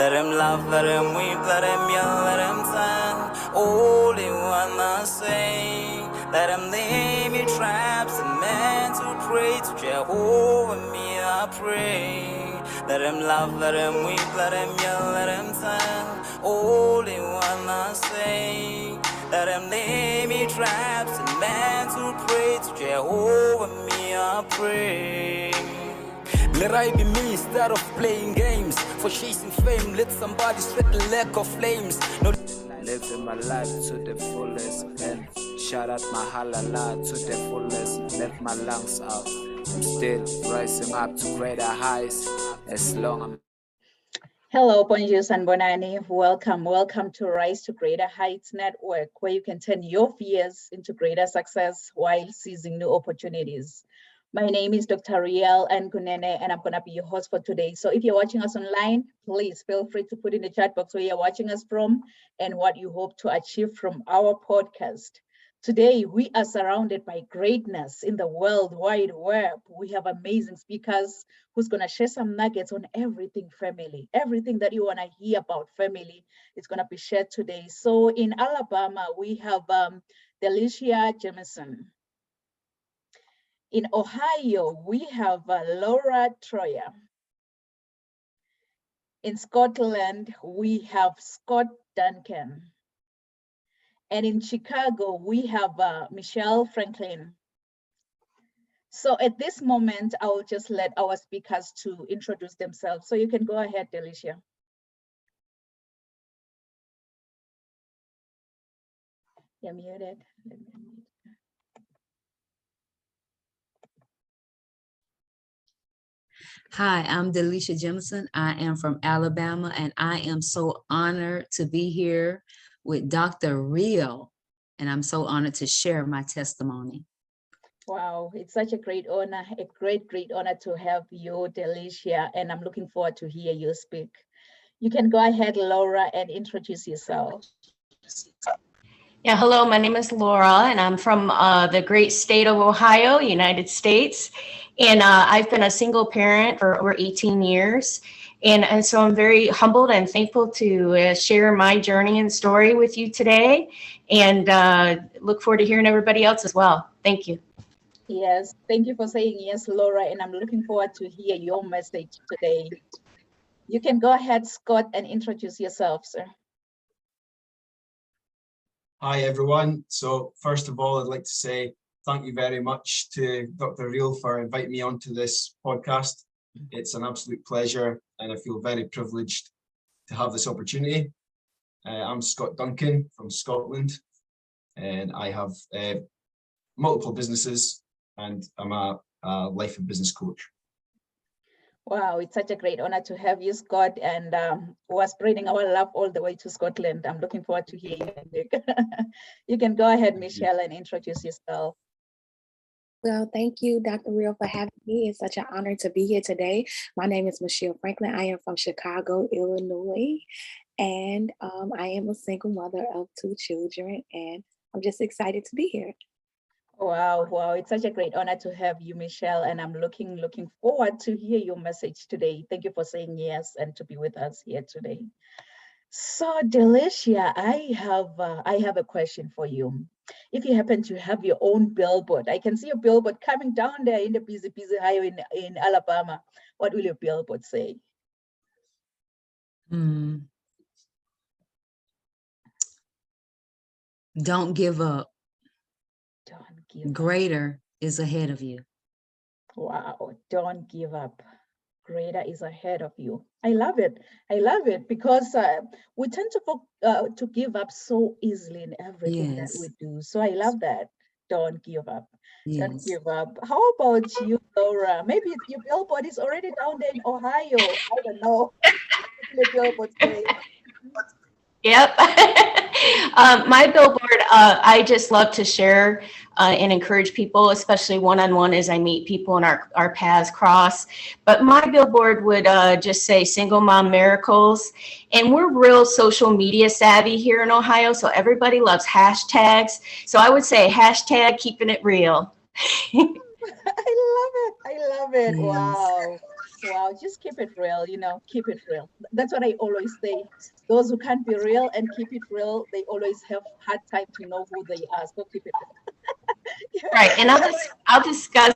Let him laugh, let him weep, let him yell, let him sing. All they wanna say. Let him lay me traps and men to pray to Jehovah, me I pray. Let him laugh, let him weep, let him yell, let him sing. All they wanna say. Let him lay me traps and men to pray to Jehovah, me I pray. Let I be me instead of playing games. For chasing fame, let somebody sweat the lack of flames. No, living my life to the fullest and shout out my halala to the fullest. Let my lungs out. I'm still rising up to greater heights as long as Hello, bonjour and bonani. Welcome to Rise to Greater Heights Network, where you can turn your fears into greater success while seizing new opportunities. My name is Dr. Riel Nkunene, and I'm going to be your host for today. So if you're watching us online, please feel free to put in the chat box where you're watching us from and what you hope to achieve from our podcast. Today, we are surrounded by greatness in the World Wide Web. We have amazing speakers who's going to share some nuggets on everything family. Everything that you want to hear about family is going to be shared today. So in Alabama, we have Delicia Jamison. In Ohio, we have Laura Troyer. In Scotland, we have Scott Duncan. And in Chicago, we have Michelle Franklin. So at this moment, I will just let our speakers to introduce themselves. So you can go ahead, Delicia. You're muted. Hi, I'm Delicia Jemison. I am from Alabama, and I am so honored to be here with Dr. Rio, and I'm so honored to share my testimony. Wow, it's such a great honor, a great honor to have you, Delicia, and I'm looking forward to hear you speak. You can go ahead, Laura, and introduce yourself. Yeah, hello, my name is Laura, and I'm from the great state of Ohio, United States. And I've been a single parent for over 18 years. And so I'm very humbled and thankful to share my journey and story with you today, and look forward to hearing everybody else as well. Thank you. Yes, thank you for saying yes, Laura, and I'm looking forward to hear your message today. You can go ahead, Scott, and introduce yourself, sir. Hi, everyone. So first of all, I'd like to say thank you very much to Dr. Reel for inviting me onto this podcast. It's an absolute pleasure, and I feel very privileged to have this opportunity. I'm Scott Duncan from Scotland, and I have multiple businesses, and I'm a life and business coach. Wow, it's such a great honor to have you, Scott, and we're spreading our love all the way to Scotland. I'm looking forward to hearing you. You can go ahead, Michelle, and introduce yourself. Well, thank you, Dr. Reel, for having me. It's such an honor to be here today. My name is Michelle Franklin. I am from Chicago, Illinois, and I am a single mother of 2 children, and I'm just excited to be here. Wow, it's such a great honor to have you, Michelle, and I'm looking forward to hear your message today. Thank you for saying yes and to be with us here today. So, Delicia, I have a question for you. If you happen to have your own billboard, I can see a billboard coming down there in the busy highway in Alabama. What will your billboard say? Don't give up. Don't give up. Greater is ahead of you. Wow, don't give up. Greater is ahead of you. I love it because we tend to give up so easily in everything that we do. So I love that. Don't give up. Yes. Don't give up. How about you, Laura? Maybe your billboard is already down there in Ohio. I don't know. Your billboard say. Yep. My billboard, I just love to share and encourage people, especially one-on-one as I meet people and our paths cross. But my billboard would just say single mom miracles. And we're real social media savvy here in Ohio, so everybody loves hashtags. So I would say hashtag keeping it real. I love it. Yes. Wow. Wow, just keep it real, keep it real. That's what I always say. Those who can't be real and keep it real, they always have hard time to know who they are. So keep it real. Right, and I'll discuss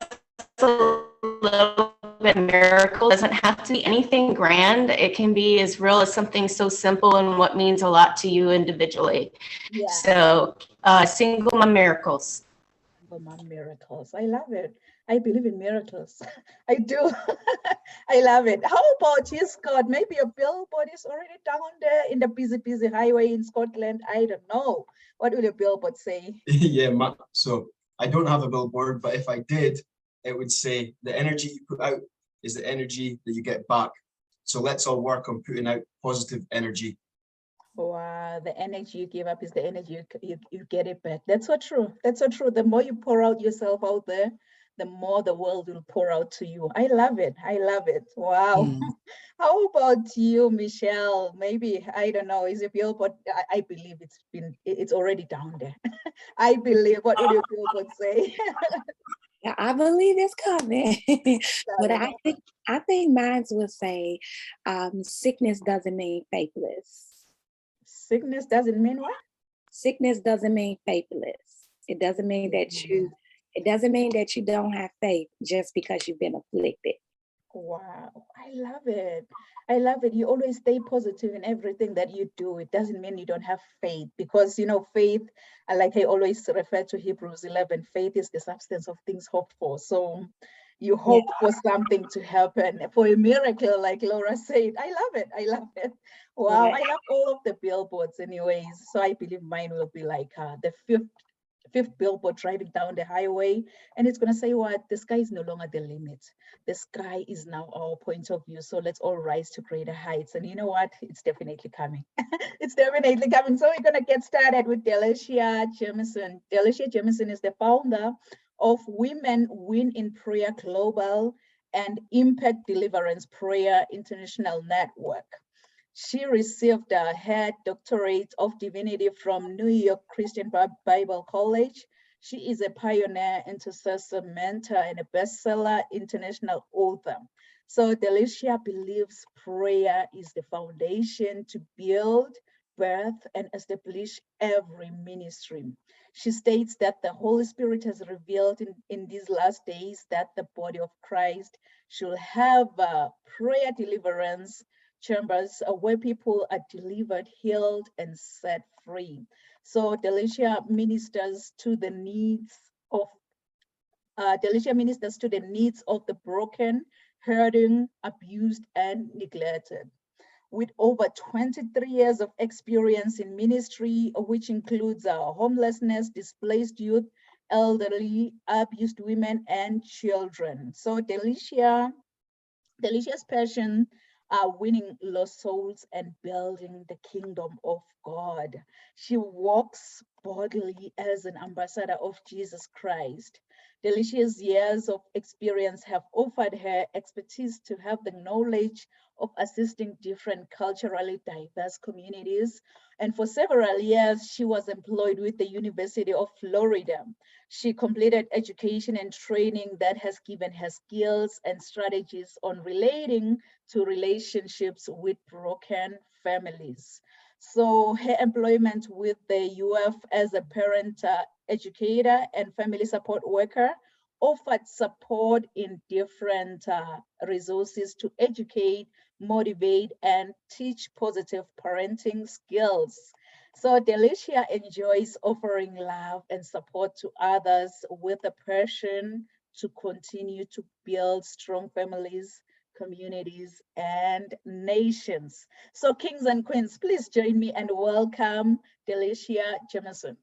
a little bit. Miracle doesn't have to be anything grand. It can be as real as something so simple and what means a lot to you individually. Yeah. So single mom miracles. Single mom miracles. I love it. I believe in miracles. I do. I love it. How about you, Scott? Maybe a billboard is already down there in the busy highway in Scotland. I don't know. What will your billboard say? Yeah, so I don't have a billboard, but if I did, it would say the energy you put out is the energy that you get back. So let's all work on putting out positive energy. Wow, the energy you give up is the energy you get it back. That's so true. That's so true. The more you pour out yourself out there, the more the world will pour out to you. I love it. I love it. Wow. Yeah. How about you, Michelle? Maybe, I don't know, is it billboard? I believe it's already down there. I believe. What would your billboard say? Yeah, I believe it's coming. But I think mine would say, sickness doesn't mean faithless. Sickness doesn't mean what? Sickness doesn't mean faithless. It doesn't mean that you don't have faith just because you've been afflicted. Wow, I love it. I love it. You always stay positive in everything that you do. It doesn't mean you don't have faith, because faith, like I always refer to Hebrews 11, faith is the substance of things hoped for. So you hope for something to happen, for a miracle, like Laura said. I love it. I love it. Wow, Yeah. I love all of the billboards anyways. So I believe mine will be like the fifth billboard driving down the highway, and it's going to say what? The sky is no longer the limit. The sky is now our point of view. So let's all rise to greater heights. And you know what? It's definitely coming. It's definitely coming. So we're going to get started with Delicia Jamison. Delicia Jamison is the founder of Women Win in Prayer Global and Impact Deliverance Prayer International Network. She received her doctorate of divinity from New York Christian Bible College. She is a pioneer, intercessor, mentor, and a bestseller international author. So Delicia believes prayer is the foundation to build, birth, and establish every ministry. She states that the Holy Spirit has revealed in these last days that the body of Christ should have prayer deliverance chambers where people are delivered, healed, and set free. So Delicia ministers to the needs of the broken, hurting, abused, and neglected. With over 23 years of experience in ministry, which includes homelessness, displaced youth, elderly, abused women, and children. So Delicia's passion are winning lost souls and building the kingdom of God. She walks boldly as an ambassador of Jesus Christ. Delicia's years of experience have offered her expertise to have the knowledge of assisting different culturally diverse communities. And for several years, she was employed with the University of Florida. She completed education and training that has given her skills and strategies on relating to relationships with broken families. So her employment with the UF as a parent educator and family support worker offered support in different resources to educate, motivate, and teach positive parenting skills. So Delicia enjoys offering love and support to others with a passion to continue to build strong families, communities, and nations. So kings and queens, please join me and welcome Delicia Jamison.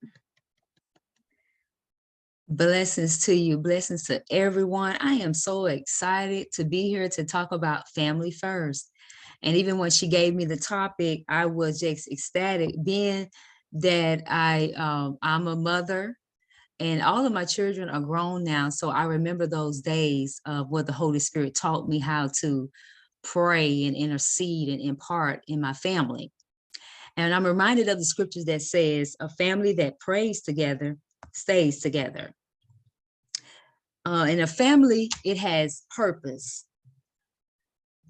Blessings to you, blessings to everyone. I am so excited to be here to talk about family first. And even when she gave me the topic, I was just ecstatic, being that I'm a mother and all of my children are grown now. So I remember those days of what the Holy Spirit taught me how to pray and intercede and impart in my family. And I'm reminded of the scriptures that says a family that prays together stays together. In a family, it has purpose.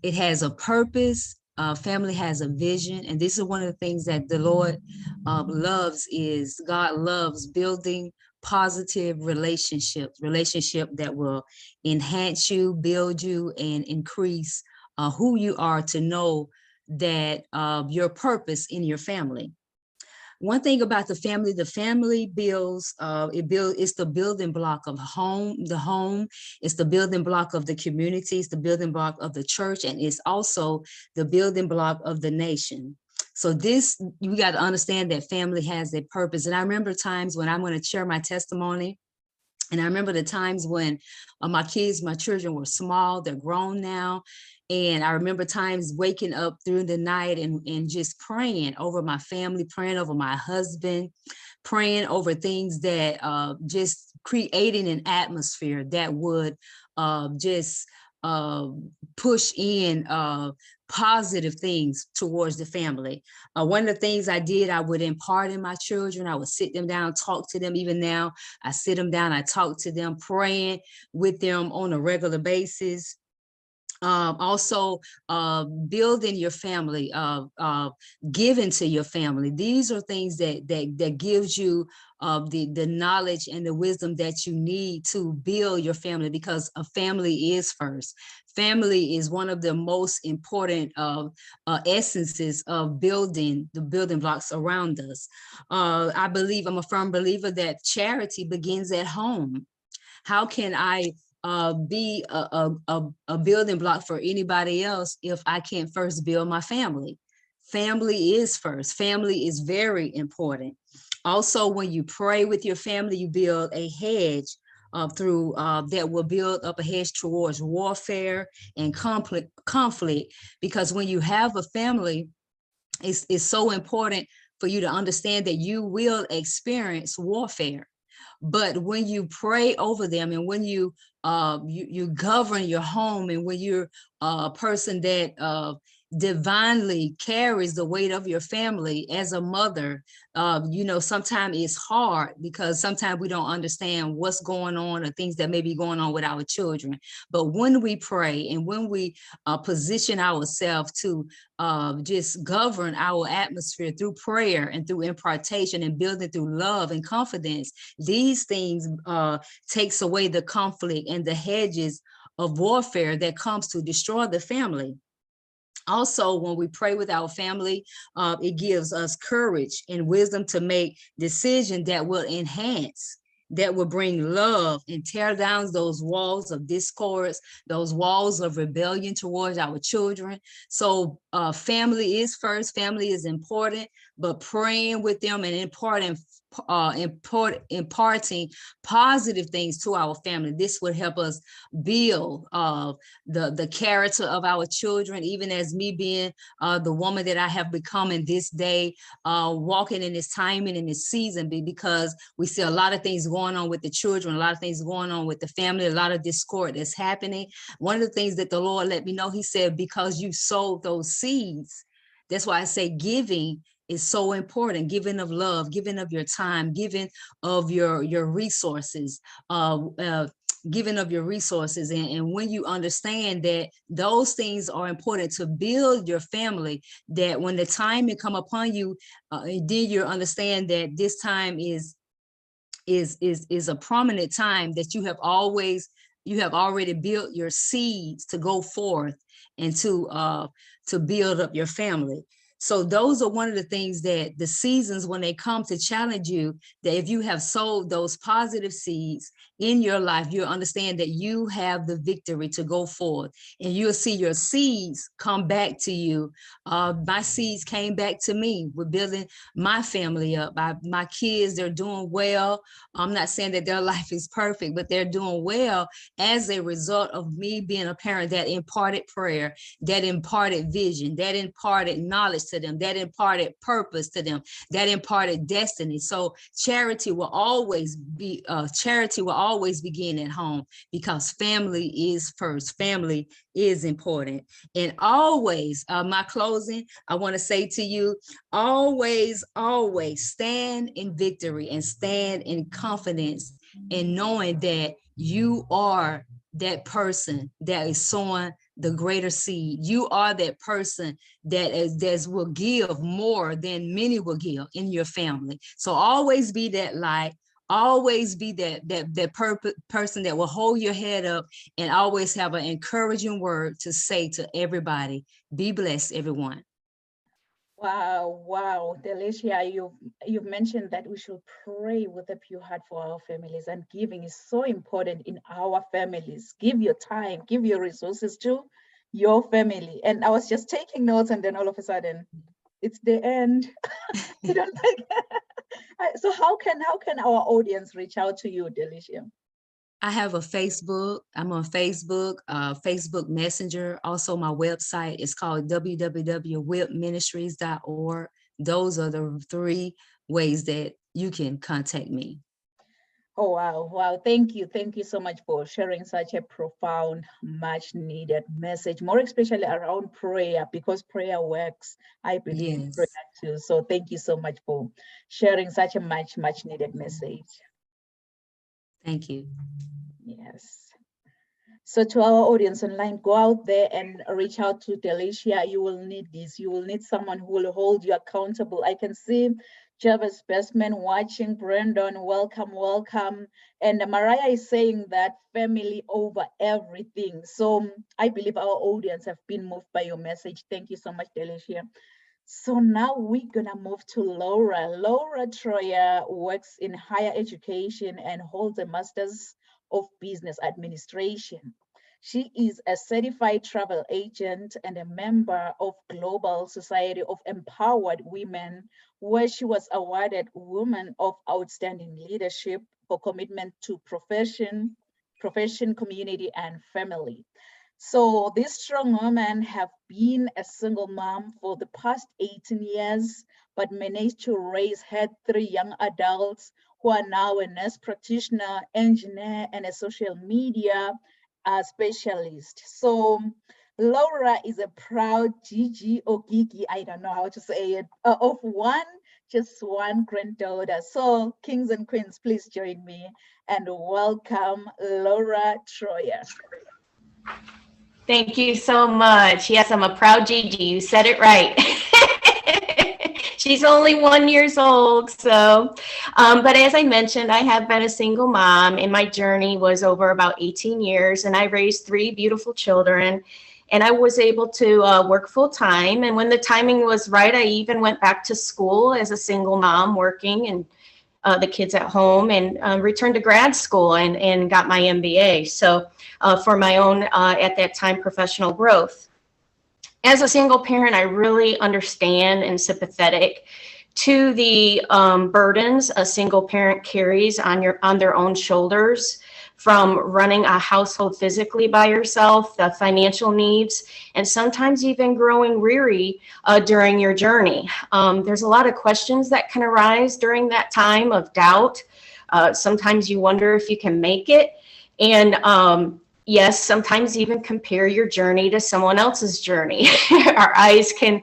It has a purpose. Family has a vision. And this is one of the things that the Lord loves is God loves building positive relationship that will enhance you, build you, and increase who you are to know that your purpose in your family. One thing about the family builds, it's the building block of the home, it's the building block of the community, it's the building block of the church, and it's also the building block of the nation. So this, you got to understand that family has a purpose. And I remember times when I'm going to share my testimony, and I remember the times when my children were small, they're grown now. And I remember times waking up through the night and just praying over my family, praying over my husband, praying over things that just creating an atmosphere that would just push in positive things towards the family. One of the things I did, I would impart in my children. I would sit them down, talk to them. Even now, I sit them down, I talk to them, praying with them on a regular basis. Also building your family, giving to your family. These are things that gives you the knowledge and the wisdom that you need to build your family, because a family is first. Family is one of the most important essences of building the building blocks around us. I'm a firm believer that charity begins at home. How can I be a building block for anybody else if I can't first build my family? Family is first. Family is very important. Also, when you pray with your family, you build a hedge through that will build up a hedge towards warfare and conflict, because when you have a family, it's so important for you to understand that you will experience warfare. But when you pray over them, and when you govern your home, and when you're a person that divinely carries the weight of your family as a mother, sometimes it's hard because sometimes we don't understand what's going on or things that may be going on with our children. But when we pray and when we position ourselves to just govern our atmosphere through prayer and through impartation and building through love and confidence, these things takes away the conflict and the hedges of warfare that comes to destroy the family. Also, when we pray with our family, it gives us courage and wisdom to make decisions that will enhance, that will bring love and tear down those walls of discords, those walls of rebellion towards our children. So family is first, family is important, but praying with them and imparting positive things to our family, this would help us build the character of our children. Even as me being the woman that I have become in this day, walking in this timing in this season, because we see a lot of things going on with the children, a lot of things going on with the family, a lot of discord that's happening. One of the things that the Lord let me know, he said, because you sowed those seeds, that's why I say giving is so important. Giving of love, giving of your time, giving of your resources, giving of your resources. And when you understand that those things are important to build your family, that when the time may come upon you, then you understand that this time is a prominent time, that you have already built your seeds to go forth and to build up your family. So those are one of the things that the seasons, when they come to challenge you, that if you have sowed those positive seeds in your life, you'll understand that you have the victory to go forth, and you'll see your seeds come back to you. My seeds came back to me. We're building my family up. My kids, they're doing well. I'm not saying that their life is perfect, but they're doing well as a result of me being a parent that imparted prayer, that imparted vision, that imparted knowledge to them, that imparted purpose to them, that imparted destiny. So charity will always begin at home, because family is first. Family is important. And always, my closing, I want to say to you, always stand in victory and stand in confidence, and knowing that you are that person that is sowing the greater seed. You are that person that will give more than many will give in your family. So always be that light. Always be that person that will hold your head up and always have an encouraging word to say to everybody. Be blessed, everyone. Wow, wow, Delicia, you've mentioned that we should pray with a pure heart for our families, and giving is so important in our families. Give your time, give your resources to your family. And I was just taking notes, and then all of a sudden, it's the end. I don't like so how can our audience reach out to you, Delicia? I have a Facebook. I'm on Facebook, Facebook Messenger. Also, my website is called www.whipministries.org. Those are the 3 ways that you can contact me. Oh, wow. Wow. Thank you. Thank you so much for sharing such a profound, much needed message, more especially around prayer, because prayer works. I believe in Yes. prayer too. So thank you so much for sharing such a much needed message. Thank you. Yes. So to our audience online, go out there and reach out to Delicia. You will need this. You will need someone who will hold you accountable. I can see Jarvis Bestman watching. Brandon, welcome, welcome. And Mariah is saying that family over everything. So I believe our audience have been moved by your message. Thank you so much, Delicia. So now we're gonna move to Laura. Laura Troyer works in higher education and holds a master's of business administration. She is a certified travel agent and a member of Global Society of Empowered Women, where she was awarded Woman of Outstanding Leadership for commitment to profession, community, and family. So these strong women have been a single mom for the past 18 years, but managed to raise her 3 young adults who are now a nurse practitioner, engineer, and a social media specialist. So Laura is a proud Gigi or Gigi, I don't know how to say it, of just one granddaughter. So kings and queens, please join me and welcome Laura Troyer. Thank you so much. Yes, I'm a proud Gigi. You said it right. She's only 1 year old. So, but as I mentioned, I have been a single mom, and my journey was over about 18 years, and I raised 3 beautiful children, and I was able to work full time. And when the timing was right, I even went back to school as a single mom, working and the kids at home, and returned to grad school and got my MBA. So for my own, at that time, professional growth. As a single parent, I really understand and sympathetic to the burdens a single parent carries on their own shoulders, from running a household physically by yourself, the financial needs, and sometimes even growing weary during your journey. There's a lot of questions that can arise during that time of doubt. Sometimes you wonder if you can make it. And yes, sometimes even compare your journey to someone else's journey. Our eyes can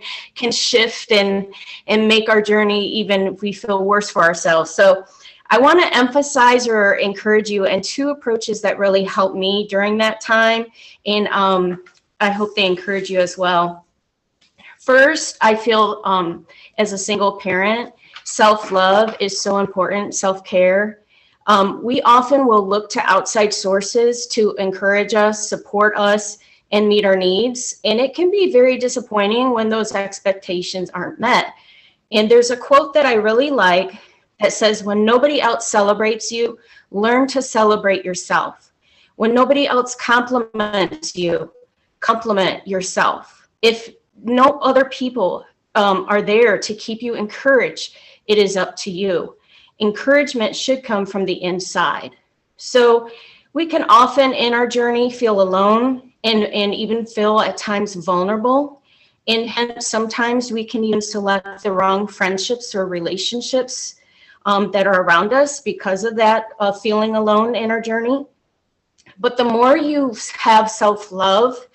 shift and make our journey even if we feel worse for ourselves. So I want to emphasize or encourage you in 2 approaches that really helped me during that time. And I hope they encourage you as well. First, I feel as a single parent, self-love is so important, self-care. We often will look to outside sources to encourage us, support us, and meet our needs. And it can be very disappointing when those expectations aren't met. And there's a quote that I really like that says, when nobody else celebrates you, learn to celebrate yourself. When nobody else compliments you, compliment yourself. If no other people are there to keep you encouraged, it is up to you. Encouragement should come from the inside. So we can often in our journey feel alone and even feel at times vulnerable. And hence sometimes we can even select the wrong friendships or relationships that are around us because of that feeling alone in our journey. But the more you have self-love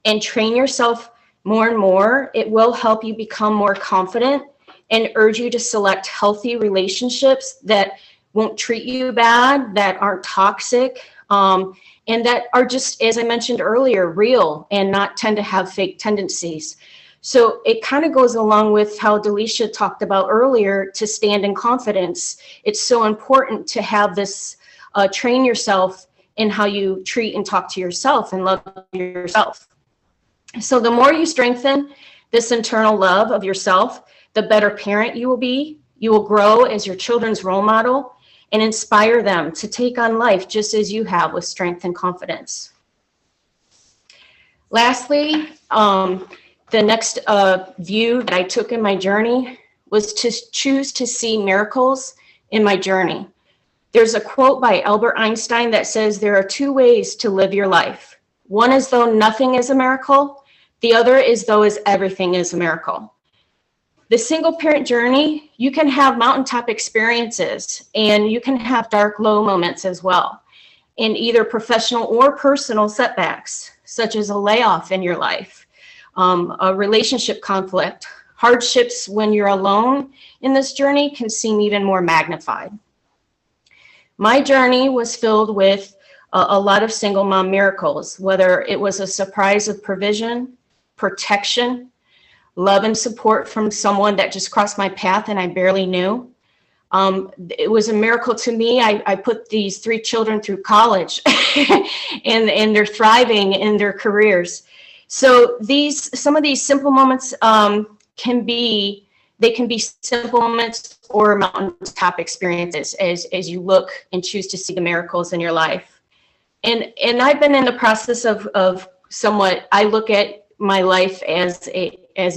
and train yourself more and more, it will help you become more confident and urge you to select healthy relationships that won't treat you bad, that aren't toxic, and that are just, as I mentioned earlier, real and not tend to have fake tendencies. So it kind of goes along with how Delisha talked about earlier, to stand in confidence. It's so important to have this, train yourself in how you treat and talk to yourself and love yourself. So the more you strengthen this internal love of yourself, the better parent you will be. You will grow as your children's role model and inspire them to take on life just as you have, with strength and confidence. Lastly, the next view that I took in my journey was to choose to see miracles in my journey. There's a quote by Albert Einstein that says there are two ways to live your life. One is though nothing is a miracle. The other is though as everything is a miracle. The single parent journey, you can have mountaintop experiences and you can have dark, low moments as well, in either professional or personal setbacks, such as a layoff in your life, a relationship conflict. Hardships when you're alone in this journey can seem even more magnified. My journey was filled with a lot of single mom miracles, whether it was a surprise of provision, protection, love and support from someone that just crossed my path and I barely knew. It was a miracle to me. I put these 3 children through college and they're thriving in their careers. So some of these simple moments can be simple moments or mountaintop experiences as you look and choose to see the miracles in your life. And I've been in the process of somewhat, I look at my life as a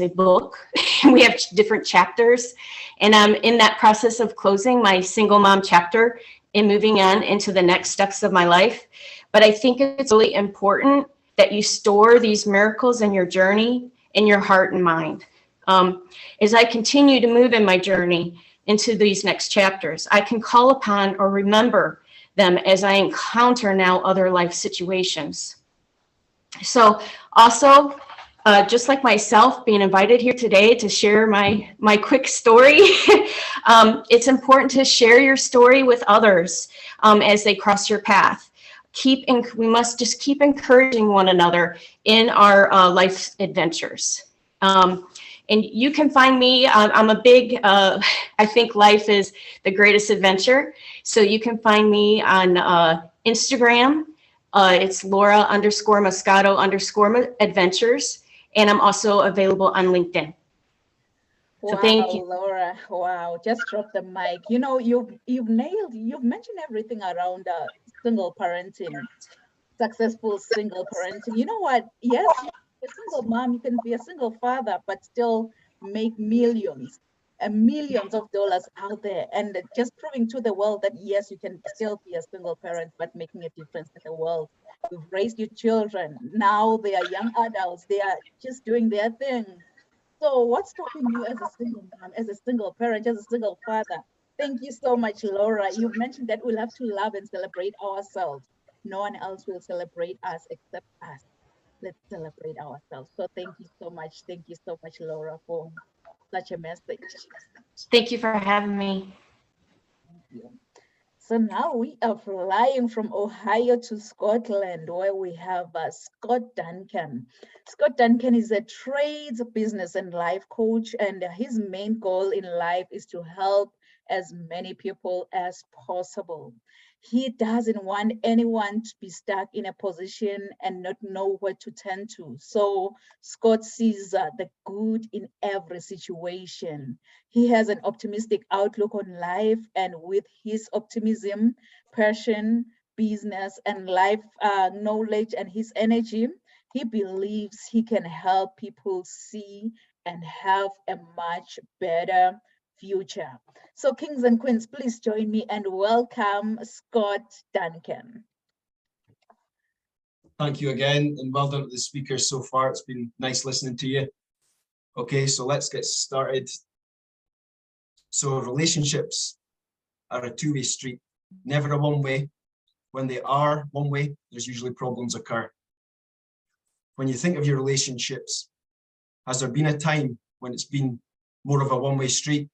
book. We have different chapters, and I'm in that process of closing my single mom chapter and moving on into the next steps of my life. But I think it's really important that you store these miracles in your journey, in your heart and mind. As I continue to move in my journey into these next chapters, I can call upon or remember them as I encounter now other life situations. So also, just like myself, being invited here today to share my quick story, it's important to share your story with others as they cross your path. We must just keep encouraging one another in our life adventures. And you can find me, I'm a big, I think life is the greatest adventure. So you can find me on Instagram. It's Laura_Moscato_adventures. And I'm also available on LinkedIn. So thank you. Laura, wow, just drop the mic. You know, you've mentioned everything around single parenting, successful single parenting. You know what? Yes, you're a single mom, you can be a single father, but still make millions and millions of dollars out there, and just proving to the world that yes, you can still be a single parent, but making a difference in the world. You've raised your children. Now they are young adults. They are just doing their thing. So what's stopping you as a single mom, as a single parent, as a single father? Thank you so much, Laura. You've mentioned that we'll have to love and celebrate ourselves. No one else will celebrate us except us. Let's celebrate ourselves. So thank you so much. Thank you so much, Laura, for such a message. Thank you for having me. Thank you. So now we are flying from Ohio to Scotland, where we have Scott Duncan. Scott Duncan is a trades, business, and life coach, and his main goal in life is to help as many people as possible. He doesn't want anyone to be stuck in a position and not know where to turn to. So Scott sees the good in every situation. He has an optimistic outlook on life, and with his optimism, passion, business, and life knowledge and his energy, he believes he can help people see and have a much better future. So kings and queens, please join me and welcome Scott Duncan. Thank you again, and well done to the speakers so far. It's been nice listening to you. Okay, so let's get started. So relationships are a two-way street, never a one-way. When they are one-way, there's usually problems occur. When you think of your relationships, has there been a time when it's been more of a one-way street?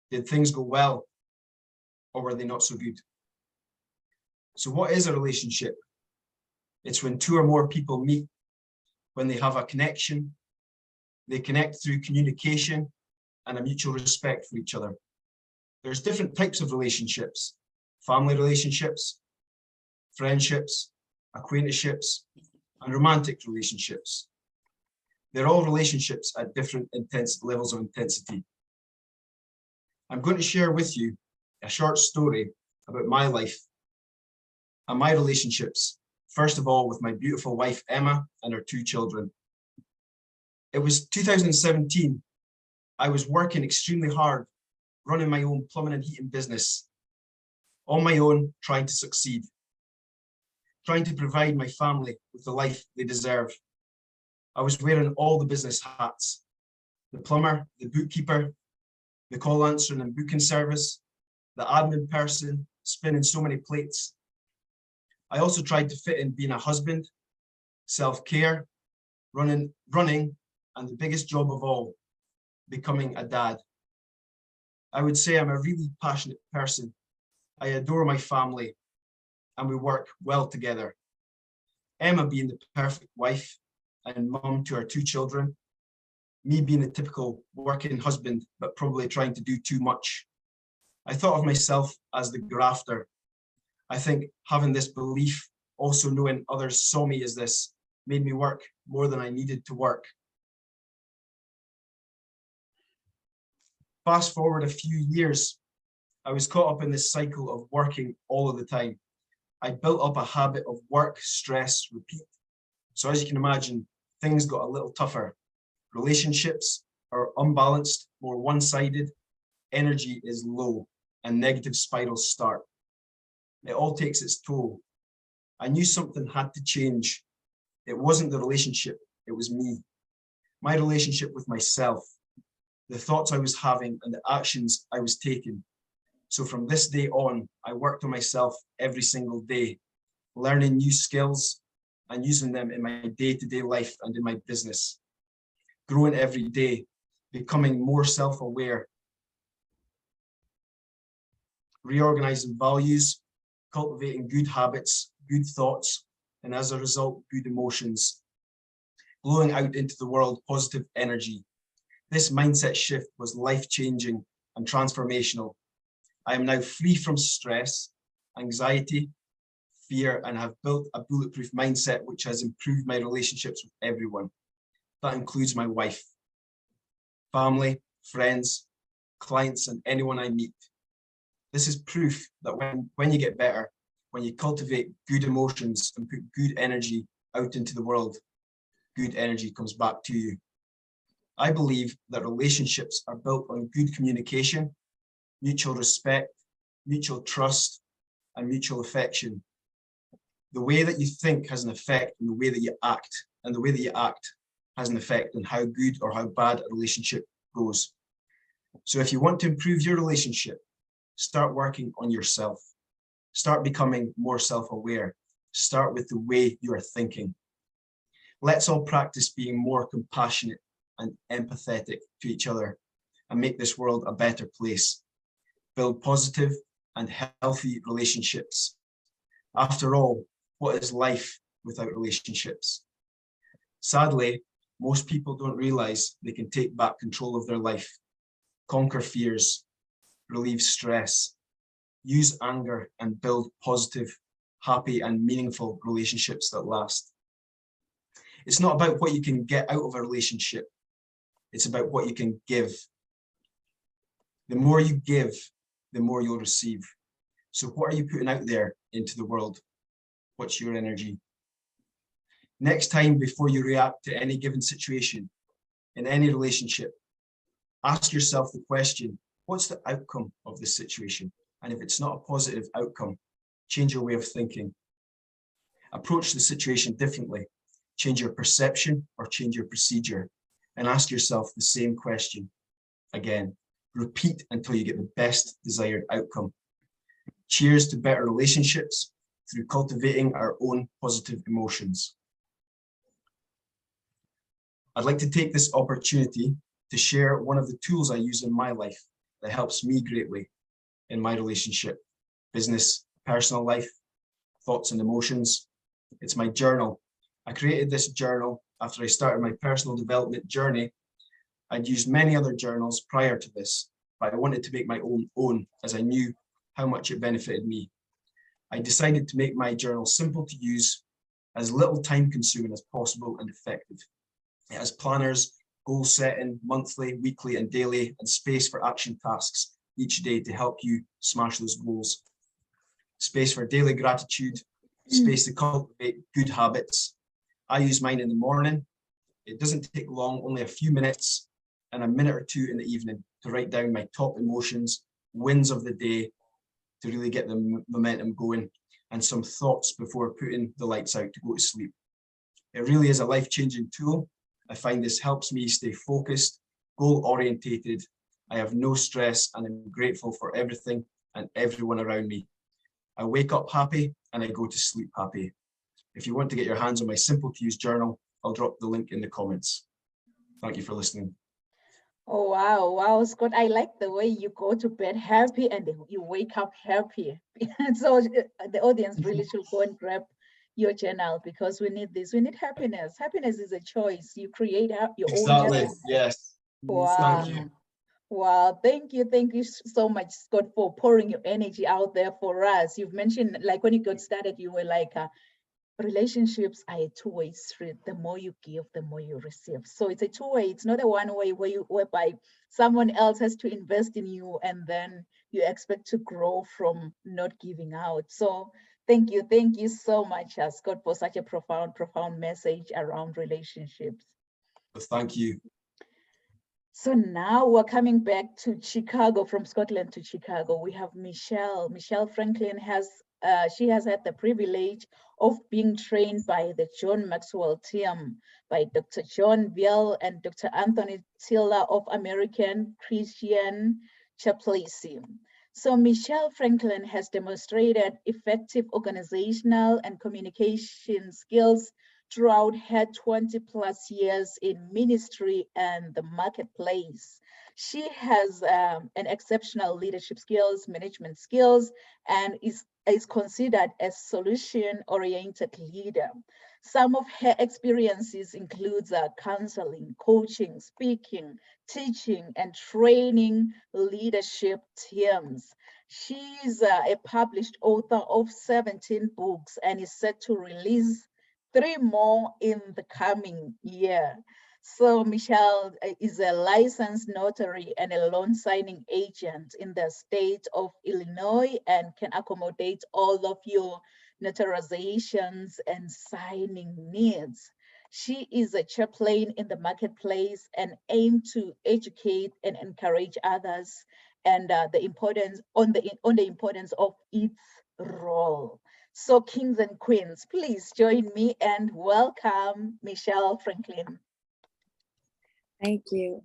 Did things go well, or were they not so good? So what is a relationship? It's when two or more people meet, when they have a connection, they connect through communication and a mutual respect for each other. There's different types of relationships: family relationships, friendships, acquaintanceships, and romantic relationships. They're all relationships at different levels of intensity. I'm going to share with you a short story about my life and my relationships, first of all with my beautiful wife Emma and her two children. It was 2017. I was working extremely hard, running my own plumbing and heating business, on my own, trying to succeed, trying to provide my family with the life they deserve. I was wearing all the business hats: the plumber, the bookkeeper, the call answering and booking service, the admin person, spinning so many plates. I also tried to fit in being a husband, self-care, running, and the biggest job of all, becoming a dad. I would say I'm a really passionate person. I adore my family and we work well together. Emma being the perfect wife and mum to our two children, me being the typical working husband, but probably trying to do too much. I thought of myself as the grafter. I think having this belief, also knowing others saw me as this, made me work more than I needed to work. Fast forward a few years, I was caught up in this cycle of working all of the time. I built up a habit of work, stress, repeat. So as you can imagine, things got a little tougher. Relationships are unbalanced, more one-sided, energy is low, and negative spirals start. It all takes its toll. I knew something had to change. It wasn't the relationship, it was me. My relationship with myself, the thoughts I was having and the actions I was taking. So from this day on, I worked on myself every single day, learning new skills and using them in my day-to-day life and in my business. Growing every day, becoming more self-aware, reorganizing values, cultivating good habits, good thoughts, and as a result, good emotions, blowing out into the world positive energy. This mindset shift was life-changing and transformational. I am now free from stress, anxiety, fear, and have built a bulletproof mindset which has improved my relationships with everyone. That includes my wife, family, friends, clients, and anyone I meet. This is proof that when you get better, when you cultivate good emotions and put good energy out into the world, good energy comes back to you. I believe that relationships are built on good communication, mutual respect, mutual trust, and mutual affection. The way that you think has an effect on the way that you act, and the way that you act has an effect on how good or how bad a relationship goes. So if you want to improve your relationship, start working on yourself. Start becoming more self-aware. Start with the way you are thinking. Let's all practice being more compassionate and empathetic to each other and make this world a better place. Build positive and healthy relationships. After all, what is life without relationships? Sadly, most people don't realize they can take back control of their life, conquer fears, relieve stress, use anger, and build positive, happy, and meaningful relationships that last. It's not about what you can get out of a relationship. It's about what you can give. The more you give, the more you'll receive. So what are you putting out there into the world? What's your energy? Next time, before you react to any given situation, in any relationship, ask yourself the question, what's the outcome of this situation? And if it's not a positive outcome, change your way of thinking. Approach the situation differently. Change your perception or change your procedure, and ask yourself the same question again. Repeat until you get the best desired outcome. Cheers to better relationships through cultivating our own positive emotions. I'd like to take this opportunity to share one of the tools I use in my life that helps me greatly in my relationship, business, personal life, thoughts and emotions. It's my journal. I created this journal after I started my personal development journey. I'd used many other journals prior to this, but I wanted to make my own as I knew how much it benefited me. I decided to make my journal simple to use, as little time consuming as possible and effective. It has planners, goal setting, monthly, weekly, and daily, and space for action tasks each day to help you smash those goals. Space for daily gratitude, space to cultivate good habits. I use mine in the morning. It doesn't take long, only a few minutes and a minute or two in the evening to write down my top emotions, wins of the day, to really get the momentum going, and some thoughts before putting the lights out to go to sleep. It really is a life-changing tool. I find this helps me stay focused, goal-orientated. I have no stress, and I'm grateful for everything and everyone around me. I wake up happy and I go to sleep happy. If you want to get your hands on my simple to use journal, I'll drop the link in the comments. Thank you for listening. Oh, wow. Wow, Scott, I like the way you go to bed happy and you wake up happy. So the audience really should go and grab your journal, because we need this. We need happiness. Happiness is a choice. You create your own Exactly, happiness. yes. Wow. Thank you. Wow, thank you. Thank you so much, Scott, for pouring your energy out there for us. You've mentioned, like, when you got started, you were like, relationships are a two-way street. The more you give, the more you receive. So it's a two-way. It's not a one-way whereby someone else has to invest in you and then you expect to grow from not giving out. So thank you so much, Scott, for such a profound message around relationships. Thank you. So now we're coming back to Chicago, from Scotland to Chicago. We have Michelle. Michelle Franklin she has had the privilege of being trained by the John Maxwell team, by Dr. John Veal and Dr. Anthony Tiller of American Christian Chaplaincy. So Michelle Franklin has demonstrated effective organizational and communication skills throughout her 20 plus years in ministry and the marketplace. She has an exceptional leadership skills, management skills, and is considered a solution-oriented leader. Some of her experiences includes counseling, coaching, speaking, teaching, and training leadership teams. She's a published author of 17 books and is set to release 3 more in the coming year. So Michelle is a licensed notary and a loan signing agent in the state of Illinois and can accommodate all of your notarizations and signing needs. She is a chaplain in the marketplace and aim to educate and encourage others and the importance of its role. So kings and queens, please join me and welcome Michelle Franklin. Thank you.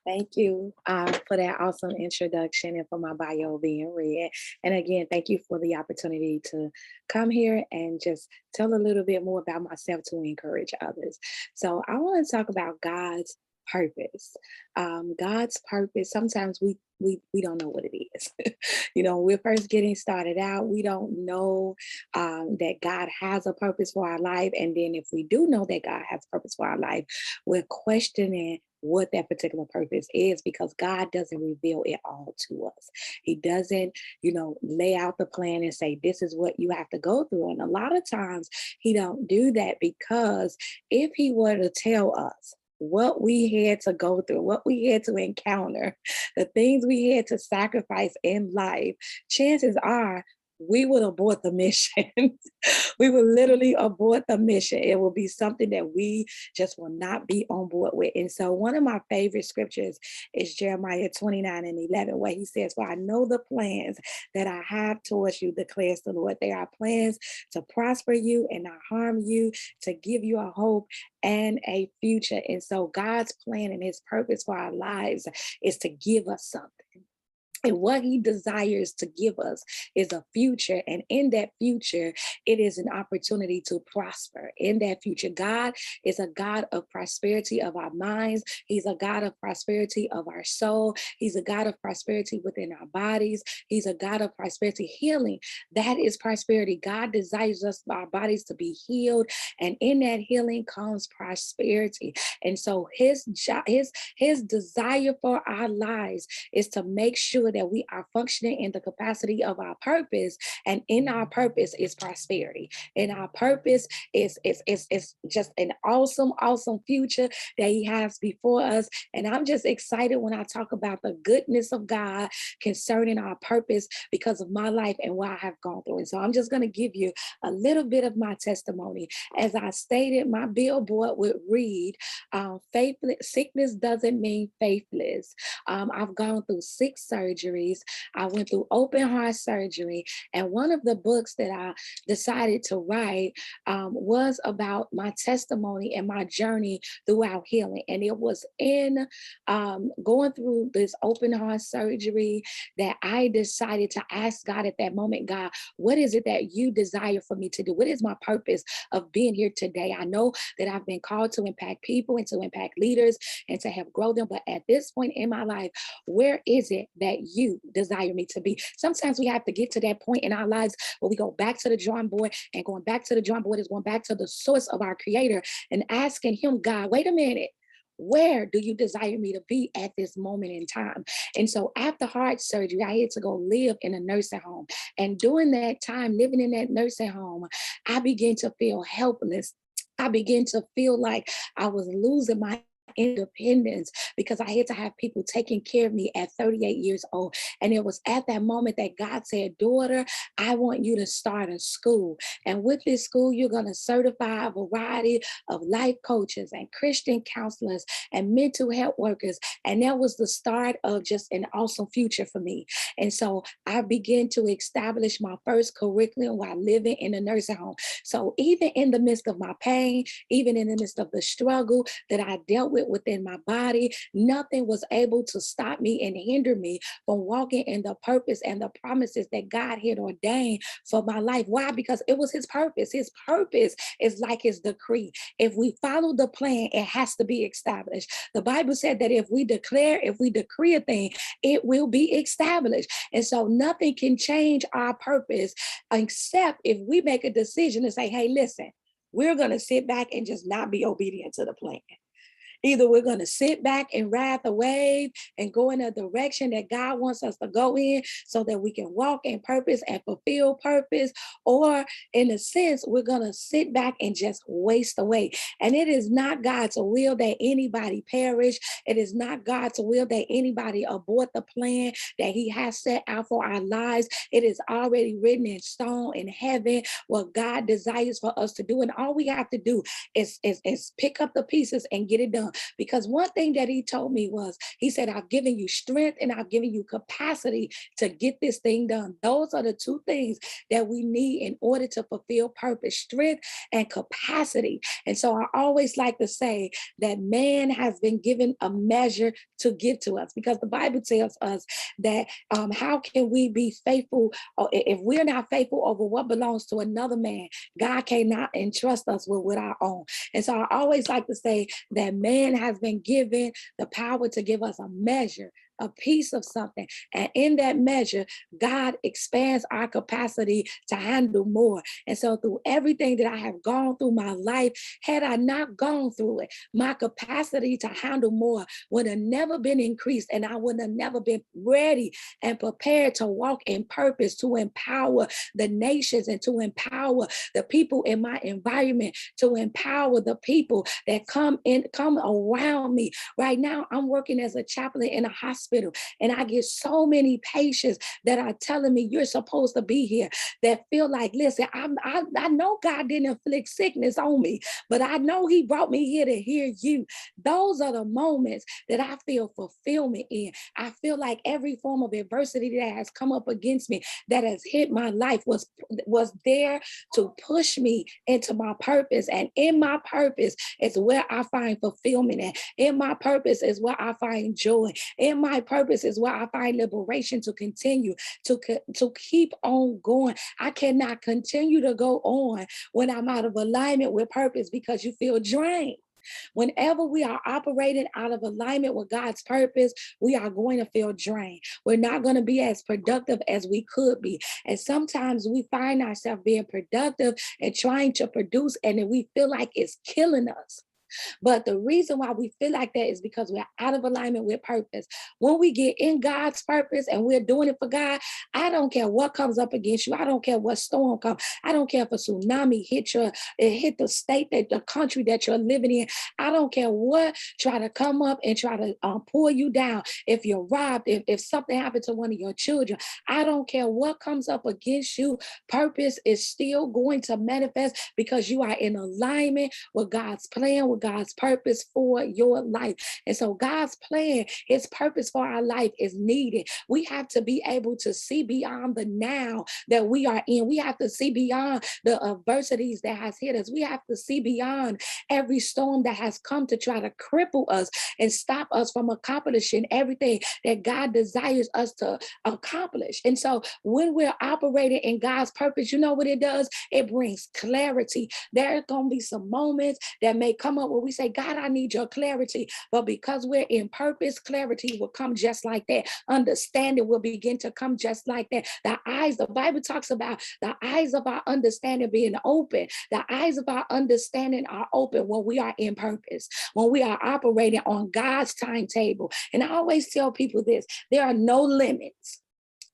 Thank you for that awesome introduction and for my bio being read. And again, thank you for the opportunity to come here and just tell a little bit more about myself to encourage others. So I want to talk about God's purpose. God's purpose, sometimes we don't know what it is. We're first getting started out. We don't know that God has a purpose for our life. And then if we do know that God has a purpose for our life, we're questioning what that particular purpose is, because God doesn't reveal it all to us. He doesn't, lay out the plan and say, this is what you have to go through. And a lot of times he don't do that, because if he were to tell us what we had to go through, what we had to encounter, the things we had to sacrifice in life, chances are we would abort the mission. We would literally abort the mission. It will be something that we just will not be on board with. And so one of my favorite scriptures is Jeremiah 29:11, where he says, for I know the plans that I have towards you, declares the Lord. They are plans to prosper you and not harm you, to give you a hope and a future. And so God's plan and his purpose for our lives is to give us something. And what he desires to give us is a future. And in that future, it is an opportunity to prosper. In that future, God is a God of prosperity of our minds. He's a God of prosperity of our soul. He's a God of prosperity within our bodies. He's a God of prosperity, healing. That is prosperity. God desires us, our bodies, to be healed. And in that healing comes prosperity. And so his desire for our lives is to make sure that we are functioning in the capacity of our purpose. And in our purpose is prosperity. In our purpose is just an awesome, awesome future that he has before us. And I'm just excited when I talk about the goodness of God concerning our purpose because of my life and what I have gone through. And so I'm just going to give you a little bit of my testimony. As I stated, my billboard would read, sickness doesn't mean faithless. I've gone through 6 surgeries. I went through open heart surgery. And one of the books that I decided to write was about my testimony and my journey throughout healing. And it was in going through this open heart surgery that I decided to ask God at that moment, God, what is it that you desire for me to do? What is my purpose of being here today? I know that I've been called to impact people and to impact leaders and to help grow them. But at this point in my life, where is it that you desire me to be? Sometimes we have to get to that point in our lives where we go back to the drawing board, and going back to the drawing board is going back to the source of our creator and asking him, God, wait a minute. Where do you desire me to be at this moment in time? And so after heart surgery, I had to go live in a nursing home. And during that time, living in that nursing home, I began to feel helpless. I began to feel like I was losing my independence because I had to have people taking care of me at 38 years old. And it was at that moment that God said, daughter, I want you to start a school. And with this school, you're going to certify a variety of life coaches and Christian counselors and mental health workers. And that was the start of just an awesome future for me. And so I began to establish my first curriculum while living in a nursing home. So even in the midst of my pain, even in the midst of the struggle that I dealt with within my body, nothing was able to stop me and hinder me from walking in the purpose and the promises that God had ordained for my life. Why? Because it was his purpose. His purpose is like his decree. If we follow the plan, it has to be established. The Bible said that if we decree a thing, it will be established. And so nothing can change our purpose except if we make a decision to say, hey, listen, we're going to sit back and just not be obedient to the plan. Either we're going to sit back and ride the wave and go in a direction that God wants us to go in so that we can walk in purpose and fulfill purpose, or in a sense, we're going to sit back and just waste away. And it is not God's will that anybody perish. It is not God's will that anybody abort the plan that he has set out for our lives. It is already written in stone in heaven what God desires for us to do. And all we have to do is pick up the pieces and get it done. Because one thing that he told me was, he said, I've given you strength and I've given you capacity to get this thing done. Those are the 2 things that we need in order to fulfill purpose, strength and capacity. And so I always like to say that man has been given a measure to give to us, because the Bible tells us that how can we be faithful, or if we're not faithful over what belongs to another man, God cannot entrust us with our own. And so I always like to say that man has been given the power to give us a measure, a piece of something. And in that measure, God expands our capacity to handle more. And so through everything that I have gone through my life, had I not gone through it, my capacity to handle more would have never been increased. And I would have never been ready and prepared to walk in purpose, to empower the nations and to empower the people in my environment, to empower the people that come around me. Right now, I'm working as a chaplain in a hospital, and I get so many patients that are telling me, you're supposed to be here, that feel like, listen, I know God didn't inflict sickness on me, but I know he brought me here to hear you. Those are the moments that I feel fulfillment in. I feel like every form of adversity that has come up against me, that has hit my life, was there to push me into my purpose. And in my purpose is where I find fulfillment. And in my purpose is where I find joy. In my my purpose is where I find liberation to continue, to keep on going. I cannot continue to go on when I'm out of alignment with purpose, because you feel drained. Whenever we are operating out of alignment with God's purpose, we are going to feel drained. We're not going to be as productive as we could be. And sometimes we find ourselves being productive and trying to produce, and then we feel like it's killing us. But the reason why we feel like that is because we're out of alignment with purpose. When we get in God's purpose and we're doing it for God, I don't care what comes up against you. I don't care what storm comes. I don't care if a tsunami hit the state, the country that you're living in. I don't care what try to come up and try to pull you down. If you're robbed, if something happened to one of your children, I don't care what comes up against you. Purpose is still going to manifest because you are in alignment with God's plan, with God's purpose for your life. And so God's plan, his purpose for our life is needed. We have to be able to see beyond the now that we are in. We have to see beyond the adversities that has hit us. We have to see beyond every storm that has come to try to cripple us and stop us from accomplishing everything that God desires us to accomplish. And so when we're operating in God's purpose, you know what it does? It brings clarity. There are going to be some moments that may come up where we say, God, I need your clarity. But because we're in purpose, clarity will come just like that. Understanding will begin to come just like that. The Bible talks about the eyes of our understanding being open. The eyes of our understanding are open when we are in purpose, when we are operating on God's timetable. And I always tell people this, there are no limits.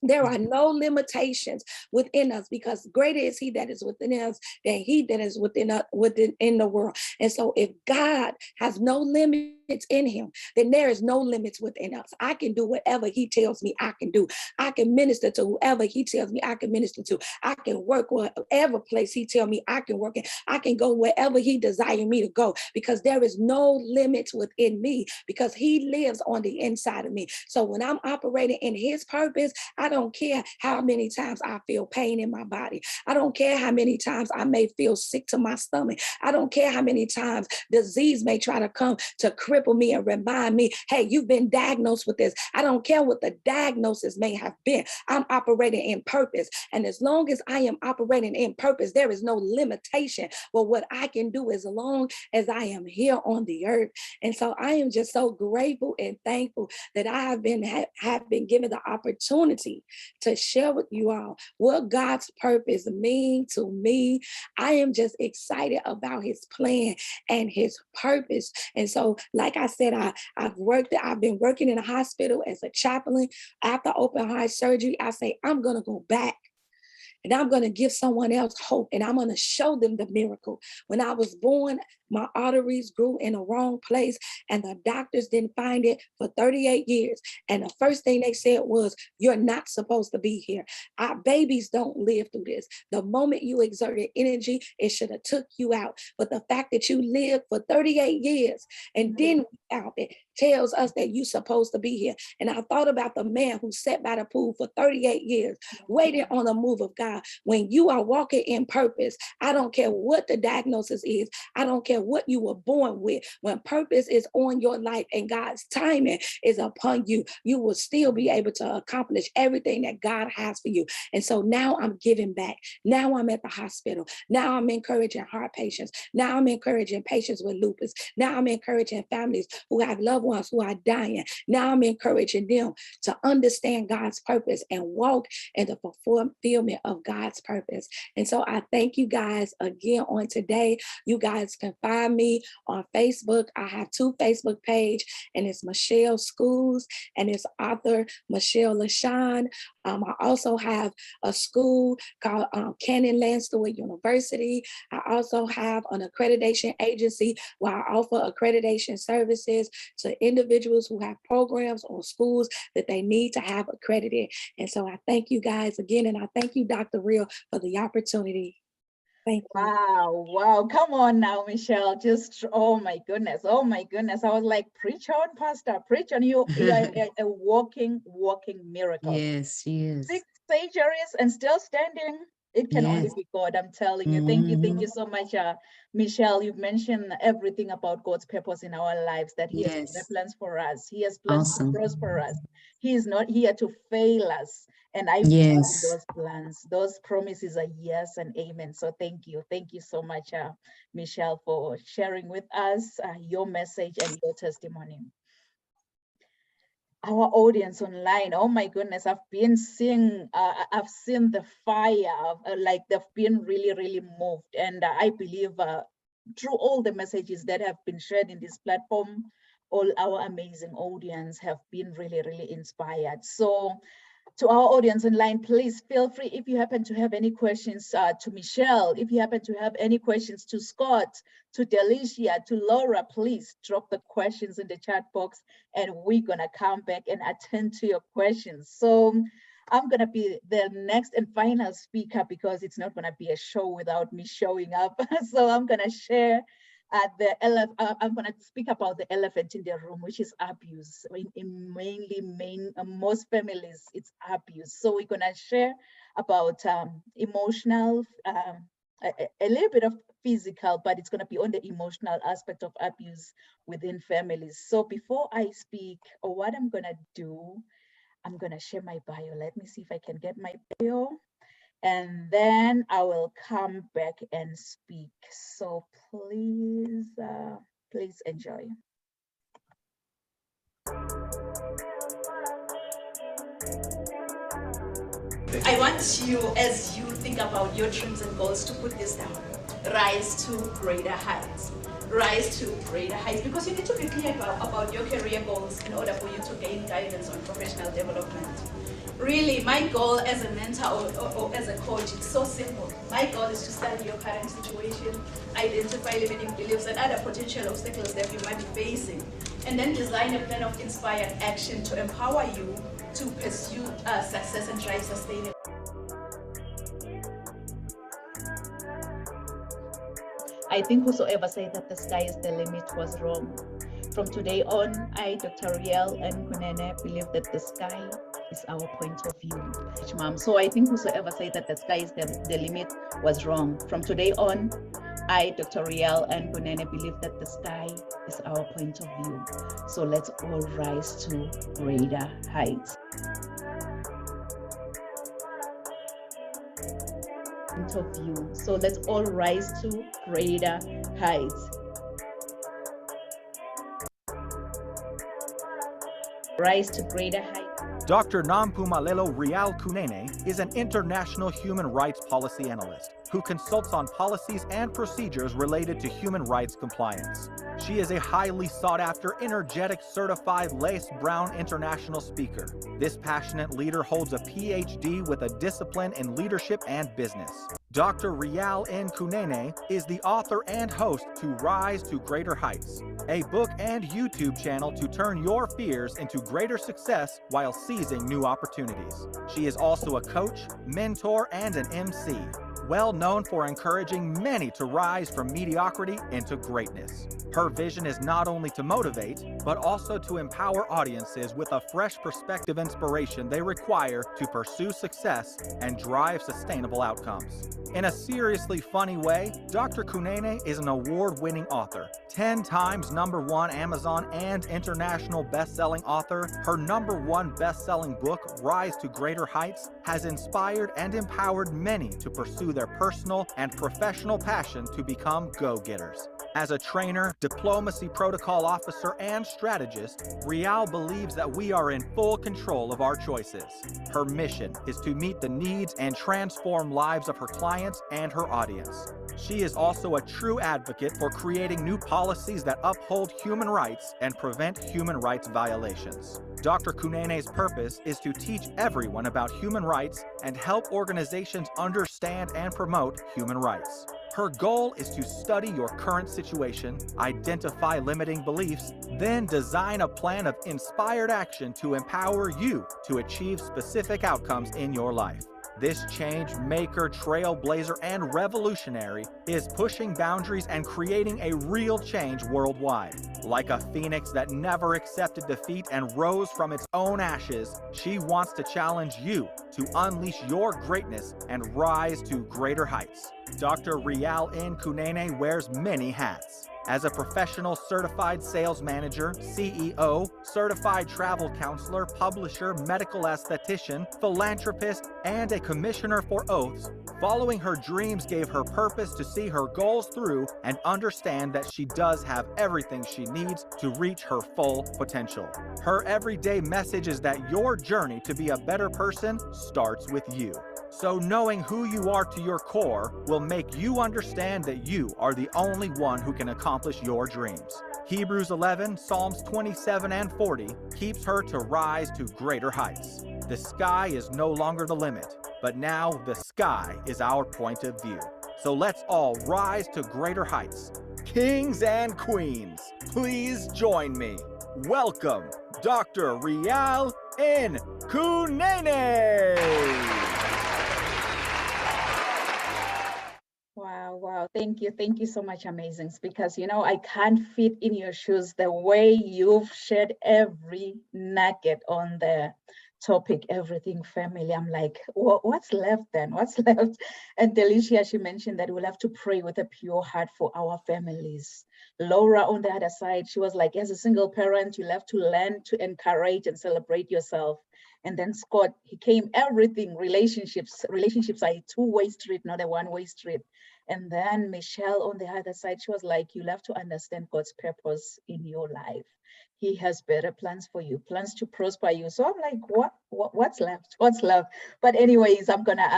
There are no limitations within us, because greater is he that is within us than he that is within the world. And so if God has no limits in him, then there is no limits within us. I can do whatever he tells me I can do. I can minister to whoever he tells me I can minister to. I can work whatever place he tells me I can work in. I can go wherever he desires me to go, because there is no limits within me, because he lives on the inside of me. So when I'm operating in his purpose, I don't care how many times I feel pain in my body. I don't care how many times I may feel sick to my stomach. I don't care how many times disease may try to come to cripple me and remind me, hey, you've been diagnosed with this. I don't care what the diagnosis may have been. I'm operating in purpose. And as long as I am operating in purpose, there is no limitation for what I can do as long as I am here on the earth. And so I am just so grateful and thankful that I have been given the opportunity to share with you all what God's purpose means to me. I am just excited about his plan and his purpose. And so, like I said, I've been working in a hospital as a chaplain. After open heart surgery, I say, I'm going to go back. And I'm going to give someone else hope, and I'm going to show them the miracle. When I was born, my arteries grew in a wrong place, and the doctors didn't find it for 38 years. And the first thing they said was, you're not supposed to be here. Our babies don't live through this. The moment you exerted energy, it should have took you out. But the fact that you lived for 38 years and then out it tells us that you're supposed to be here. And I thought about the man who sat by the pool for 38 years, waiting on the move of God. When you are walking in purpose, I don't care what the diagnosis is. I don't care what you were born with. When purpose is on your life and God's timing is upon you, you will still be able to accomplish everything that God has for you. And so now I'm giving back. Now I'm at the hospital. Now I'm encouraging heart patients. Now I'm encouraging patients with lupus. Now I'm encouraging families who have loved ones who are dying. Now I'm encouraging them to understand God's purpose and walk in the fulfillment of God's purpose. And so I thank you guys again on today. You guys can find me on Facebook. I have 2 Facebook pages, and it's Michelle Schools and it's author Michelle LaShawn. I also have a school called Cannon Landstuhl University. I also have an accreditation agency where I offer accreditation services to individuals who have programs or schools that they need to have accredited. And so I thank you guys again, and I thank you, Dr. Real, for the opportunity. Thank you. Wow. Come on now, Michelle. Just, oh my goodness. I was like, preach on, Pastor, preach on. You're a walking miracle. Yes, she is. 6 surgeries and still standing. It can only Yes. be God, I'm telling you. Thank you so much, Michelle. You've mentioned everything about God's purpose in our lives, that He has Yes. plans for us. He has plans Awesome. to prosper us. He is not here to fail us. And I believe in Yes. those plans. Those promises are yes and amen. So thank you. Thank you so much, Michelle, for sharing with us your message and your testimony. Our audience online, oh my goodness, I've been seeing I've seen the fire, like they've been really moved, and I believe through all the messages that have been shared in this platform, all our amazing audience have been really inspired. So to our audience online, please feel free, if you happen to have any questions to Michelle, if you happen to have any questions to Scott, to Delicia, to Laura, please drop the questions in the chat box and we're gonna come back and attend to your questions. So I'm gonna be the next and final speaker because it's not gonna be a show without me showing up. So I'm gonna share I'm going to speak about the elephant in the room, which is abuse. Most families, it's abuse. So we're going to share about emotional, a little bit of physical, but it's going to be on the emotional aspect of abuse within families. So before I speak, or what I'm going to do, I'm going to share my bio. Let me see if I can get my bio. And then I will come back and speak. So please, please enjoy. I want you, as you think about your dreams and goals, to put this down. Rise to greater heights. Rise to greater heights, because you need to be clear about your career goals in order for you to gain guidance on professional development. Really, my goal as a mentor or as a coach, it's so simple. My goal is to study your current situation, identify limiting beliefs and other potential obstacles that you might be facing, and then design a plan of inspired action to empower you to pursue success and drive sustainable. I think whosoever said that the sky is the limit was wrong. From today on, I, Dr. Riel and Kunene, believe that the sky is our point of view. Mom. So I think whosoever said that the sky is the limit was wrong. From today on, I, Dr. Riel and Kunene, believe that the sky is our point of view. So let's all rise to greater heights. Point of view. So let's all rise to greater heights. Rise to greater heights. Dr. Nampumalelo Rial Kunene is an international human rights policy analyst who consults on policies and procedures related to human rights compliance. She is a highly sought-after, energetic, certified Lace Brown international speaker. This passionate leader holds a PhD with a discipline in leadership and business. Dr. Rial N. Kunene is the author and host to Rise to Greater Heights, a book and YouTube channel to turn your fears into greater success while seizing new opportunities. She is also a coach, mentor, and an MC, well known for encouraging many to rise from mediocrity into greatness. Her vision is not only to motivate, but also to empower audiences with a fresh perspective inspiration they require to pursue success and drive sustainable outcomes. In a seriously funny way, Dr. Kunene is an award-winning author, 10 times #1 Amazon and international best-selling author. Her #1 best-selling book, Rise to Greater Heights, has inspired and empowered many to pursue their personal and professional passion to become go-getters. As a trainer, diplomacy protocol officer, and strategist, Rial believes that we are in full control of our choices. Her mission is to meet the needs and transform lives of her clients and her audience. She is also a true advocate for creating new policies that uphold human rights and prevent human rights violations. Dr. Kunene's purpose is to teach everyone about human rights and help organizations understand and promote human rights. Her goal is to study your current situation, identify limiting beliefs, then design a plan of inspired action to empower you to achieve specific outcomes in your life. This change maker, trailblazer, and revolutionary is pushing boundaries and creating a real change worldwide. Like a phoenix that never accepted defeat and rose from its own ashes, she wants to challenge you to unleash your greatness and rise to greater heights. Dr. Rial N. Kunene wears many hats. As a professional certified sales manager, CEO, certified travel counselor, publisher, medical esthetician, philanthropist, and a commissioner for oaths, following her dreams gave her purpose to see her goals through and understand that she does have everything she needs to reach her full potential. Her everyday message is that your journey to be a better person starts with you. So knowing who you are to your core will make you understand that you are the only one who can accomplish your dreams. Hebrews 11, Psalms 27 and 40 keeps her to rise to greater heights. The sky is no longer the limit, but now the sky is our point of view. So let's all rise to greater heights. Kings and queens, please join me. Welcome, Dr. Rial N. Kunene. Wow. Thank you so much, amazing speakers. I can't fit in your shoes the way you've shared every nugget on the topic, everything family. I'm like, what's left then? What's left? And Delicia, she mentioned that we'll have to pray with a pure heart for our families. Laura, on the other side, she was like, as a single parent, you'll have to learn to encourage and celebrate yourself. And then Scott, he came everything, relationships are a two-way street, not a one-way street. And then Michelle on the other side, she was like, you'll have to understand God's purpose in your life. He has better plans for you, plans to prosper you. So I'm like, what's left? What's left? But anyways, I'm gonna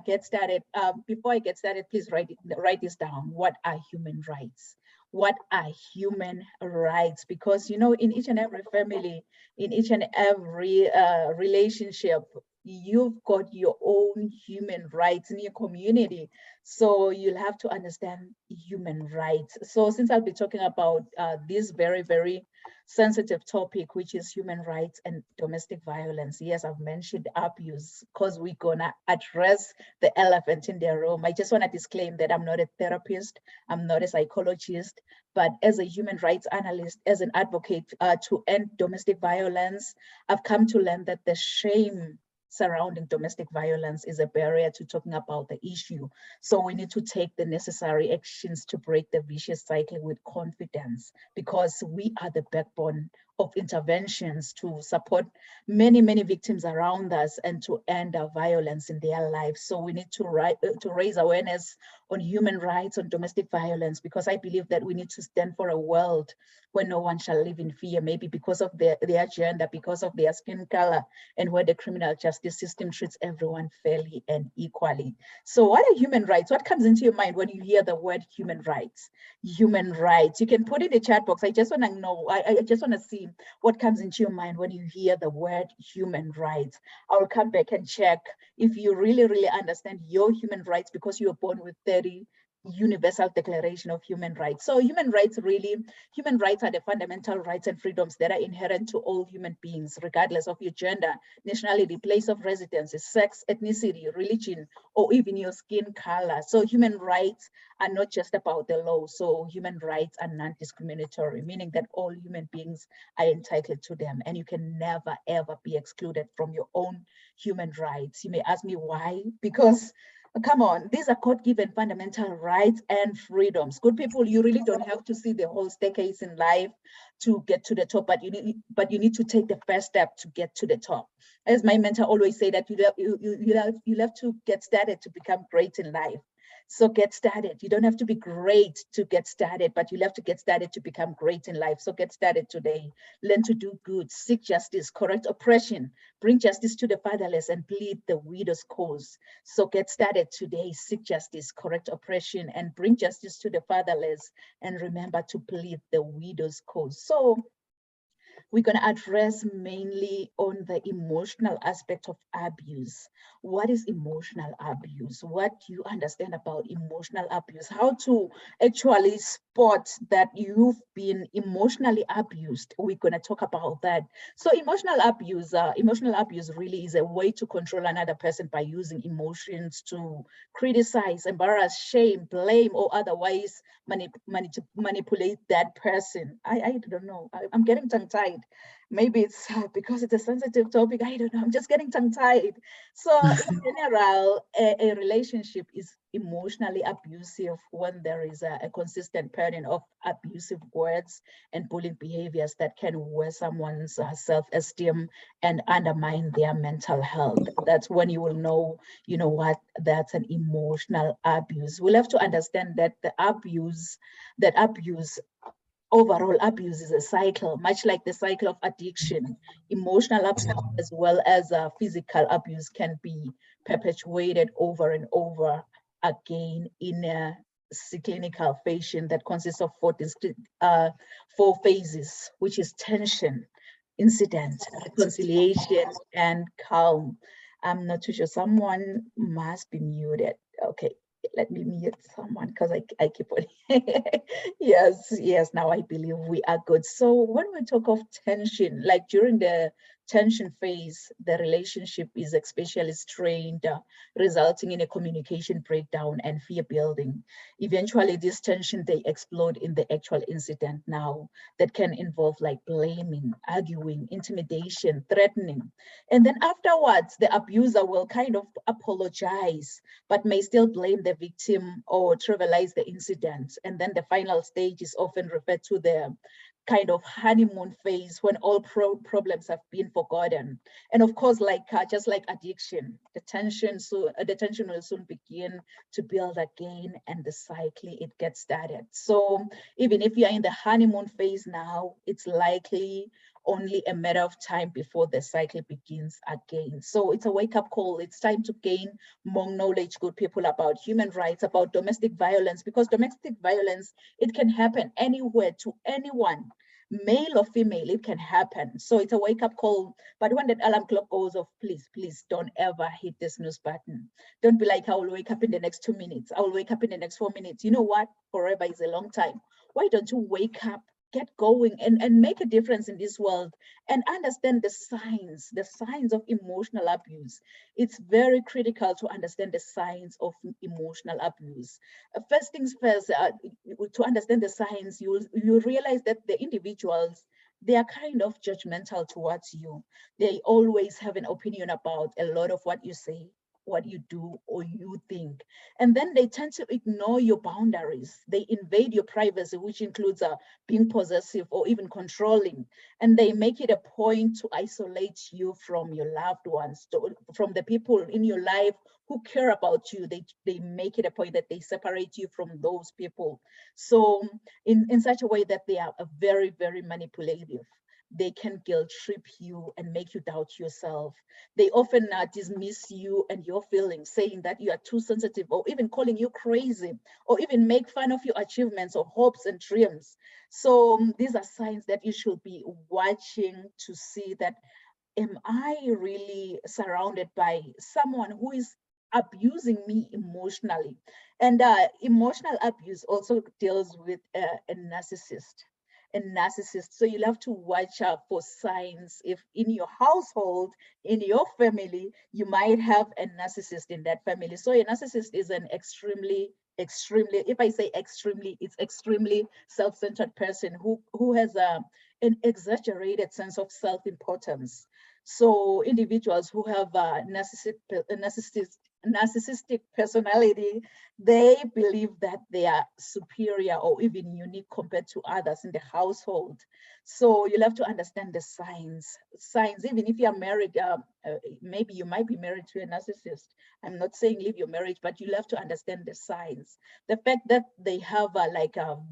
get started. Before I get started, please write this down. What are human rights? What are human rights? Because in each and every family, in each and every relationship, you've got your own human rights in your community. So you'll have to understand human rights. So since I'll be talking about this very, very sensitive topic, which is human rights and domestic violence. Yes, I've mentioned abuse because we're gonna address the elephant in the room. I just want to disclaim that I'm not a therapist, I'm not a psychologist, but as a human rights analyst, as an advocate to end domestic violence, I've come to learn that the shame surrounding domestic violence is a barrier to talking about the issue. So we need to take the necessary actions to break the vicious cycle with confidence, because we are the backbone of interventions to support many, many victims around us and to end our violence in their lives. So we need to raise awareness on human rights, on domestic violence, because I believe that we need to stand for a world where no one shall live in fear, maybe because of their gender, because of their skin color, and where the criminal justice system treats everyone fairly and equally. So what are human rights? What comes into your mind when you hear the word human rights? Human rights. You can put in the chat box. I just want to know, I just want to see what comes into your mind when you hear the word human rights. I'll come back and check if you really, really understand your human rights, because you were born with 30 Universal Declaration of Human Rights. So human rights are the fundamental rights and freedoms that are inherent to all human beings, regardless of your gender, nationality, place of residence, sex, ethnicity, religion, or even your skin color. So human rights are not just about the law. So human rights are non-discriminatory, meaning that all human beings are entitled to them, and you can never, ever be excluded from your own human rights. You may ask me why? Because come on, these are God-given fundamental rights and freedoms. Good people, you really don't have to see the whole staircase in life to get to the top, but you need to take the first step to get to the top. As my mentor always say, that you have to get started to become great in life. So get started. You don't have to be great to get started, but you'll have to get started to become great in life. So get started today. Learn to do good, seek justice, correct oppression, bring justice to the fatherless, and plead the widow's cause. So get started today, seek justice, correct oppression, and bring justice to the fatherless, and remember to plead the widow's cause. So We're going to address mainly on the emotional aspect of abuse. What is emotional abuse? What do you understand about emotional abuse? How to actually spot that you've been emotionally abused. We're going to talk about that. So emotional abuse really is a way to control another person by using emotions to criticize, embarrass, shame, blame, or otherwise manipulate that person. I don't know. I'm getting tongue-tied. Maybe it's because it's a sensitive topic. I don't know. I'm just getting tongue-tied. So in general, a relationship is emotionally abusive when there is a consistent pattern of abusive words and bullying behaviors that can wear someone's self-esteem and undermine their mental health. That's when you will know, you know what, that's an emotional abuse. We'll have to understand that overall abuse is a cycle, much like the cycle of addiction. Emotional abuse as well as physical abuse can be perpetuated over and over again in a clinical fashion that consists of four phases, which is tension, incident, reconciliation, and calm. I'm not too sure. Someone must be muted. Okay, let me mute someone because I keep on. Yes, now I believe we are good. So when we talk of tension, like during the tension phase, the relationship is especially strained, resulting in a communication breakdown and fear building. Eventually, this tension, they explode in the actual incident now that can involve like blaming, arguing, intimidation, threatening. And then afterwards, the abuser will kind of apologize, but may still blame the victim or trivialize the incident. And then the final stage is often referred to the kind of honeymoon phase when all problems have been forgotten. And of course, like just like addiction, the tension will soon begin to build again, and the cycle it gets started. So even if you're in the honeymoon phase now, it's likely only a matter of time before the cycle begins again. So it's a wake-up call. It's time to gain more knowledge, good people, about human rights, about domestic violence, because domestic violence, it can happen anywhere to anyone, male or female, it can happen. So it's a wake-up call. But when that alarm clock goes off, please don't ever hit the snooze button. Don't be like, I will wake up in the next 2 minutes. I will wake up in the next 4 minutes. You know what? Forever is a long time. Why don't you wake up, get going, and make a difference in this world and understand the signs of emotional abuse? It's very critical to understand the signs of emotional abuse. First things first, to understand the signs, you realize that the individuals, they are kind of judgmental towards you. They always have an opinion about a lot of what you say, what you do, or you think. And then they tend to ignore your boundaries. They invade your privacy, which includes being possessive or even controlling. And they make it a point to isolate you from your loved ones, from the people in your life who care about you. They make it a point that they separate you from those people. So in such a way that they are very, very manipulative. They can guilt trip you and make you doubt yourself. They often dismiss you and your feelings, saying that you are too sensitive, or even calling you crazy, or even make fun of your achievements or hopes and dreams. So these are signs that you should be watching to see that, am I really surrounded by someone who is abusing me emotionally? And emotional abuse also deals with a narcissist. So you'll have to watch out for signs if in your household, in your family, you might have a narcissist in that family. So a narcissist is an extremely, if I say extremely, it's extremely self-centered person who has an exaggerated sense of self-importance. So individuals who have a narcissistic personality, they believe that they are superior or even unique compared to others in the household. So you'll have to understand the signs, even if you're married, maybe you might be married to a narcissist. I'm not saying leave your marriage, but you'll have to understand the signs. The fact that they have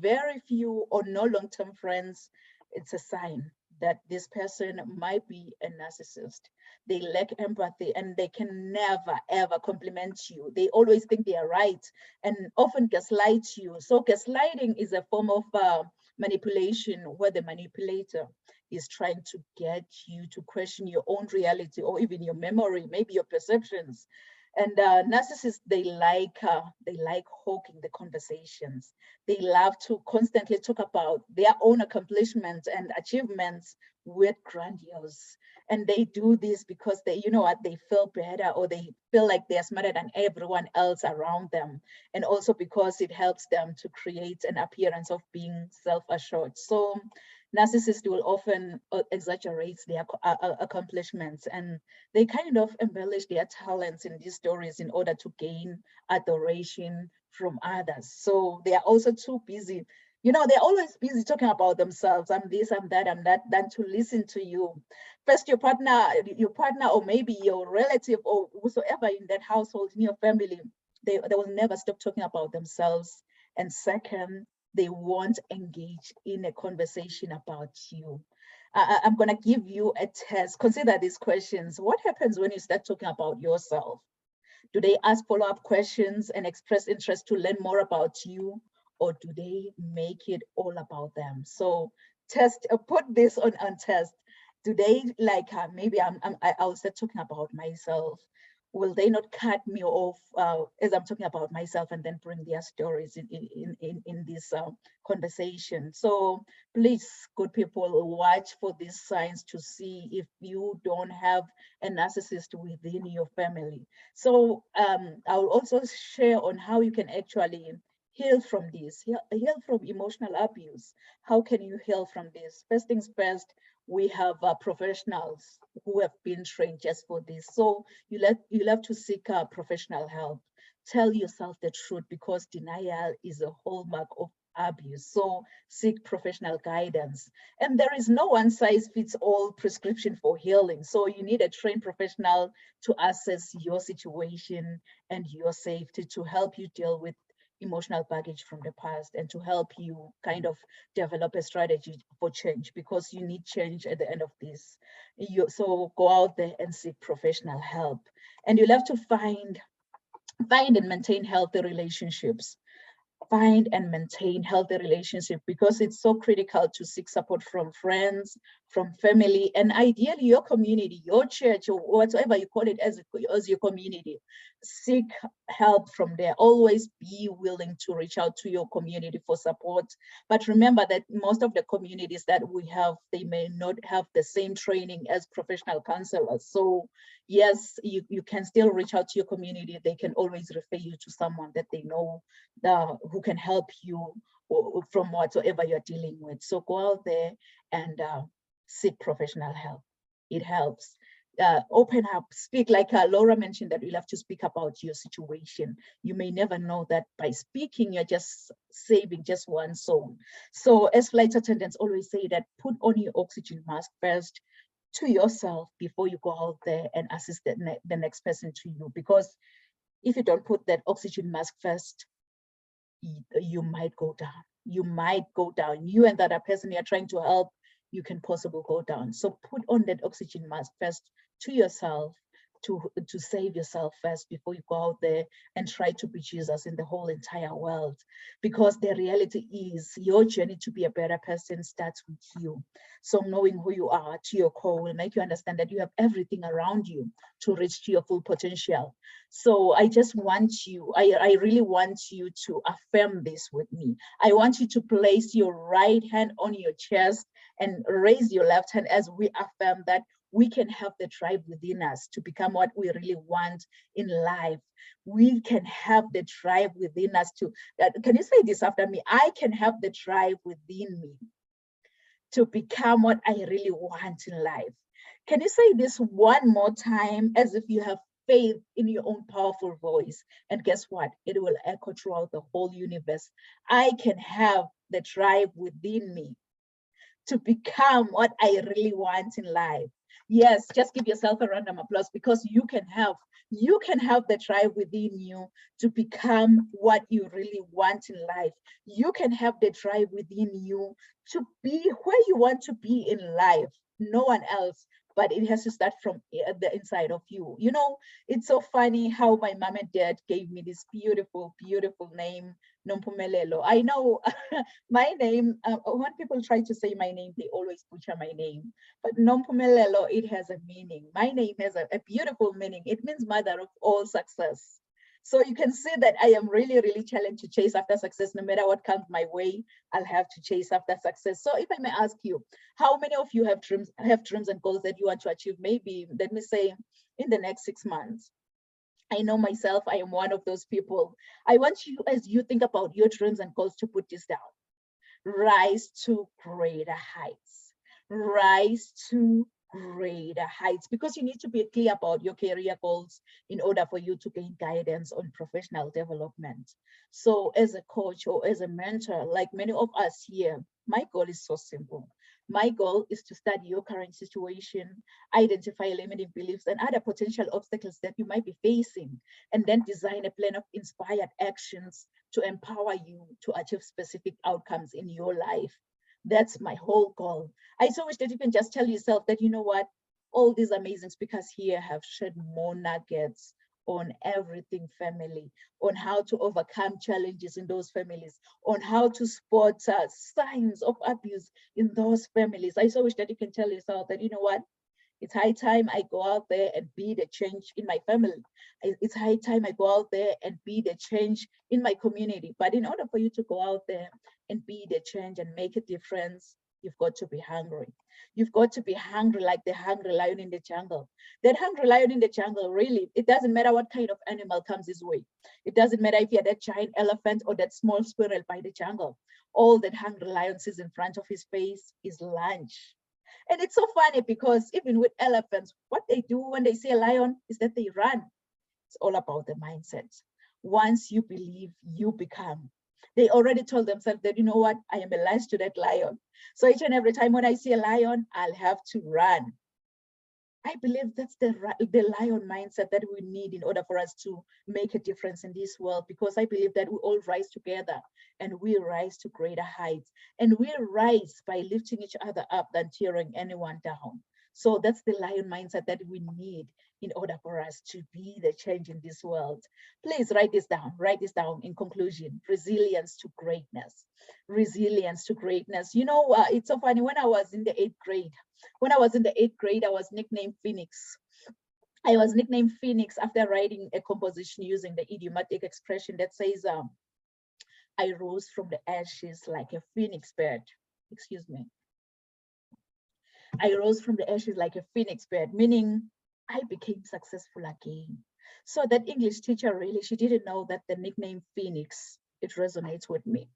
very few or no long-term friends, it's a sign that this person might be a narcissist. They lack empathy and they can never, ever compliment you. They always think they are right and often gaslight you. So gaslighting is a form of manipulation where the manipulator is trying to get you to question your own reality or even your memory, maybe your perceptions. And narcissists, they like hogging the conversations. They love to constantly talk about their own accomplishments and achievements with grandiose. And they do this because they, you know what, they feel better, or they feel like they're smarter than everyone else around them. And also because it helps them to create an appearance of being self-assured. So narcissists will often exaggerate their accomplishments, and they kind of embellish their talents in these stories in order to gain adoration from others. So they are also too busy. You know, they're always busy talking about themselves. I'm this, I'm that, I'm that, than to listen to you. First, your partner, or maybe your relative, or whosoever in that household, in your family, they will never stop talking about themselves. And second, they won't engage in a conversation about you. I'm going to give you a test. Consider these questions. What happens when you start talking about yourself? Do they ask follow-up questions and express interest to learn more about you, or do they make it all about them? So put this on test. Do they like, maybe I'll start talking about myself. Will they not cut me off as I'm talking about myself and then bring their stories in this conversation? So please, good people, watch for these signs to see if you don't have a narcissist within your family. So I'll also share on how you can actually heal from this, heal from emotional abuse. How can you heal from this? First things first, we have professionals who have been trained just for this. So you'll have to seek professional help. Tell yourself the truth, because denial is a hallmark of abuse. So seek professional guidance. And there is no one size fits all prescription for healing. So you need a trained professional to assess your situation and your safety, to help you deal with emotional baggage from the past, and to help you kind of develop a strategy for change, because you need change at the end of this. So go out there and seek professional help. And you'll have to find and maintain healthy relationships. Find and maintain healthy relationship, because it's so critical to seek support from friends, from family, and ideally your community, your church, or whatever you call it as your community. Seek help from there. Always be willing to reach out to your community for support. But remember that most of the communities that we have, they may not have the same training as professional counselors. So yes, you can still reach out to your community. They can always refer you to someone that they know who can help you from whatsoever you're dealing with. So go out there and seek professional help. It helps. Open up, speak, like Laura mentioned, that you'll have to speak about your situation. You may never know that by speaking, you're just saving just one soul. So as flight attendants always say, that put on your oxygen mask first to yourself before you go out there and assist the next person to you. Because if you don't put that oxygen mask first, you might go down. You might go down. You and that other person you're trying to help, you can possibly go down. So put on that oxygen mask first to yourself, to save yourself first before you go out there and try to be Jesus in the whole entire world. Because the reality is, your journey to be a better person starts with you. So knowing who you are to your core will make you understand that you have everything around you to reach to your full potential. So I just want you, I really want you to affirm this with me. I want you to place your right hand on your chest and raise your left hand as we affirm that we can have the drive within us to become what we really want in life. We can have the drive within us to, can you say this after me? I can have the drive within me to become what I really want in life. Can you say this one more time, as if you have faith in your own powerful voice? And guess what? It will echo throughout the whole universe. I can have the drive within me to become what I really want in life. Yes, just give yourself a round of applause, because you can have the drive within you to become what you really want in life. You can have the drive within you to be where you want to be in life. No one else but it has to start from the inside of you. You know, it's so funny how my mom and dad gave me this beautiful, beautiful name, Nompumelelo. I know my name, when people try to say my name, they always butcher my name. But Nompumelelo, it has a meaning. My name has a beautiful meaning. It means mother of all success. So you can see that I am really, really challenged to chase after success. No matter what comes my way, I'll have to chase after success. So if I may ask you, how many of you have dreams and goals that you want to achieve? Maybe, let me say, in the next 6 months. I know myself, I am one of those people. I want you, as you think about your dreams and goals, to put this down. Rise to greater heights. Rise to greater heights, because you need to be clear about your career goals in order for you to gain guidance on professional development. So as a coach or as a mentor, like many of us here, my goal is so simple. My goal is to study your current situation, identify limiting beliefs and other potential obstacles that you might be facing, and then design a plan of inspired actions to empower you to achieve specific outcomes in your life. That's my whole goal. I so wish that you can just tell yourself that, you know what, all these amazing speakers here have shared more nuggets on everything family, on how to overcome challenges in those families, on how to spot signs of abuse in those families. I so wish that you can tell yourself that, you know what, it's high time I go out there and be the change in my family. It's high time I go out there and be the change in my community. But in order for you to go out there and be the change and make a difference, you've got to be hungry. You've got to be hungry like the hungry lion in the jungle. That hungry lion in the jungle, really, it doesn't matter what kind of animal comes his way. It doesn't matter if you're that giant elephant or that small squirrel by the jungle. All that hungry lion sees in front of his face is lunch. And it's so funny because even with elephants, what they do when they see a lion is that they run. It's all about the mindset. Once you believe, you become. They already told themselves that, you know what, I am a lunch to that lion. So each and every time when I see a lion, I'll have to run. I believe that's the lion mindset that we need in order for us to make a difference in this world, because I believe that we all rise together and we rise to greater heights, and we rise by lifting each other up than tearing anyone down. So that's the lion mindset that we need in order for us to be the change in this world. Please write this down in conclusion: resilience to greatness. Resilience to greatness. You know, it's so funny, when I was in the 8th grade, I was nicknamed Phoenix. I was nicknamed Phoenix after writing a composition using the idiomatic expression that says, I rose from the ashes like a phoenix bird. Excuse me. I rose from the ashes like a phoenix bird, meaning I became successful again. So that English teacher, really, she didn't know that the nickname Phoenix, it resonates with me.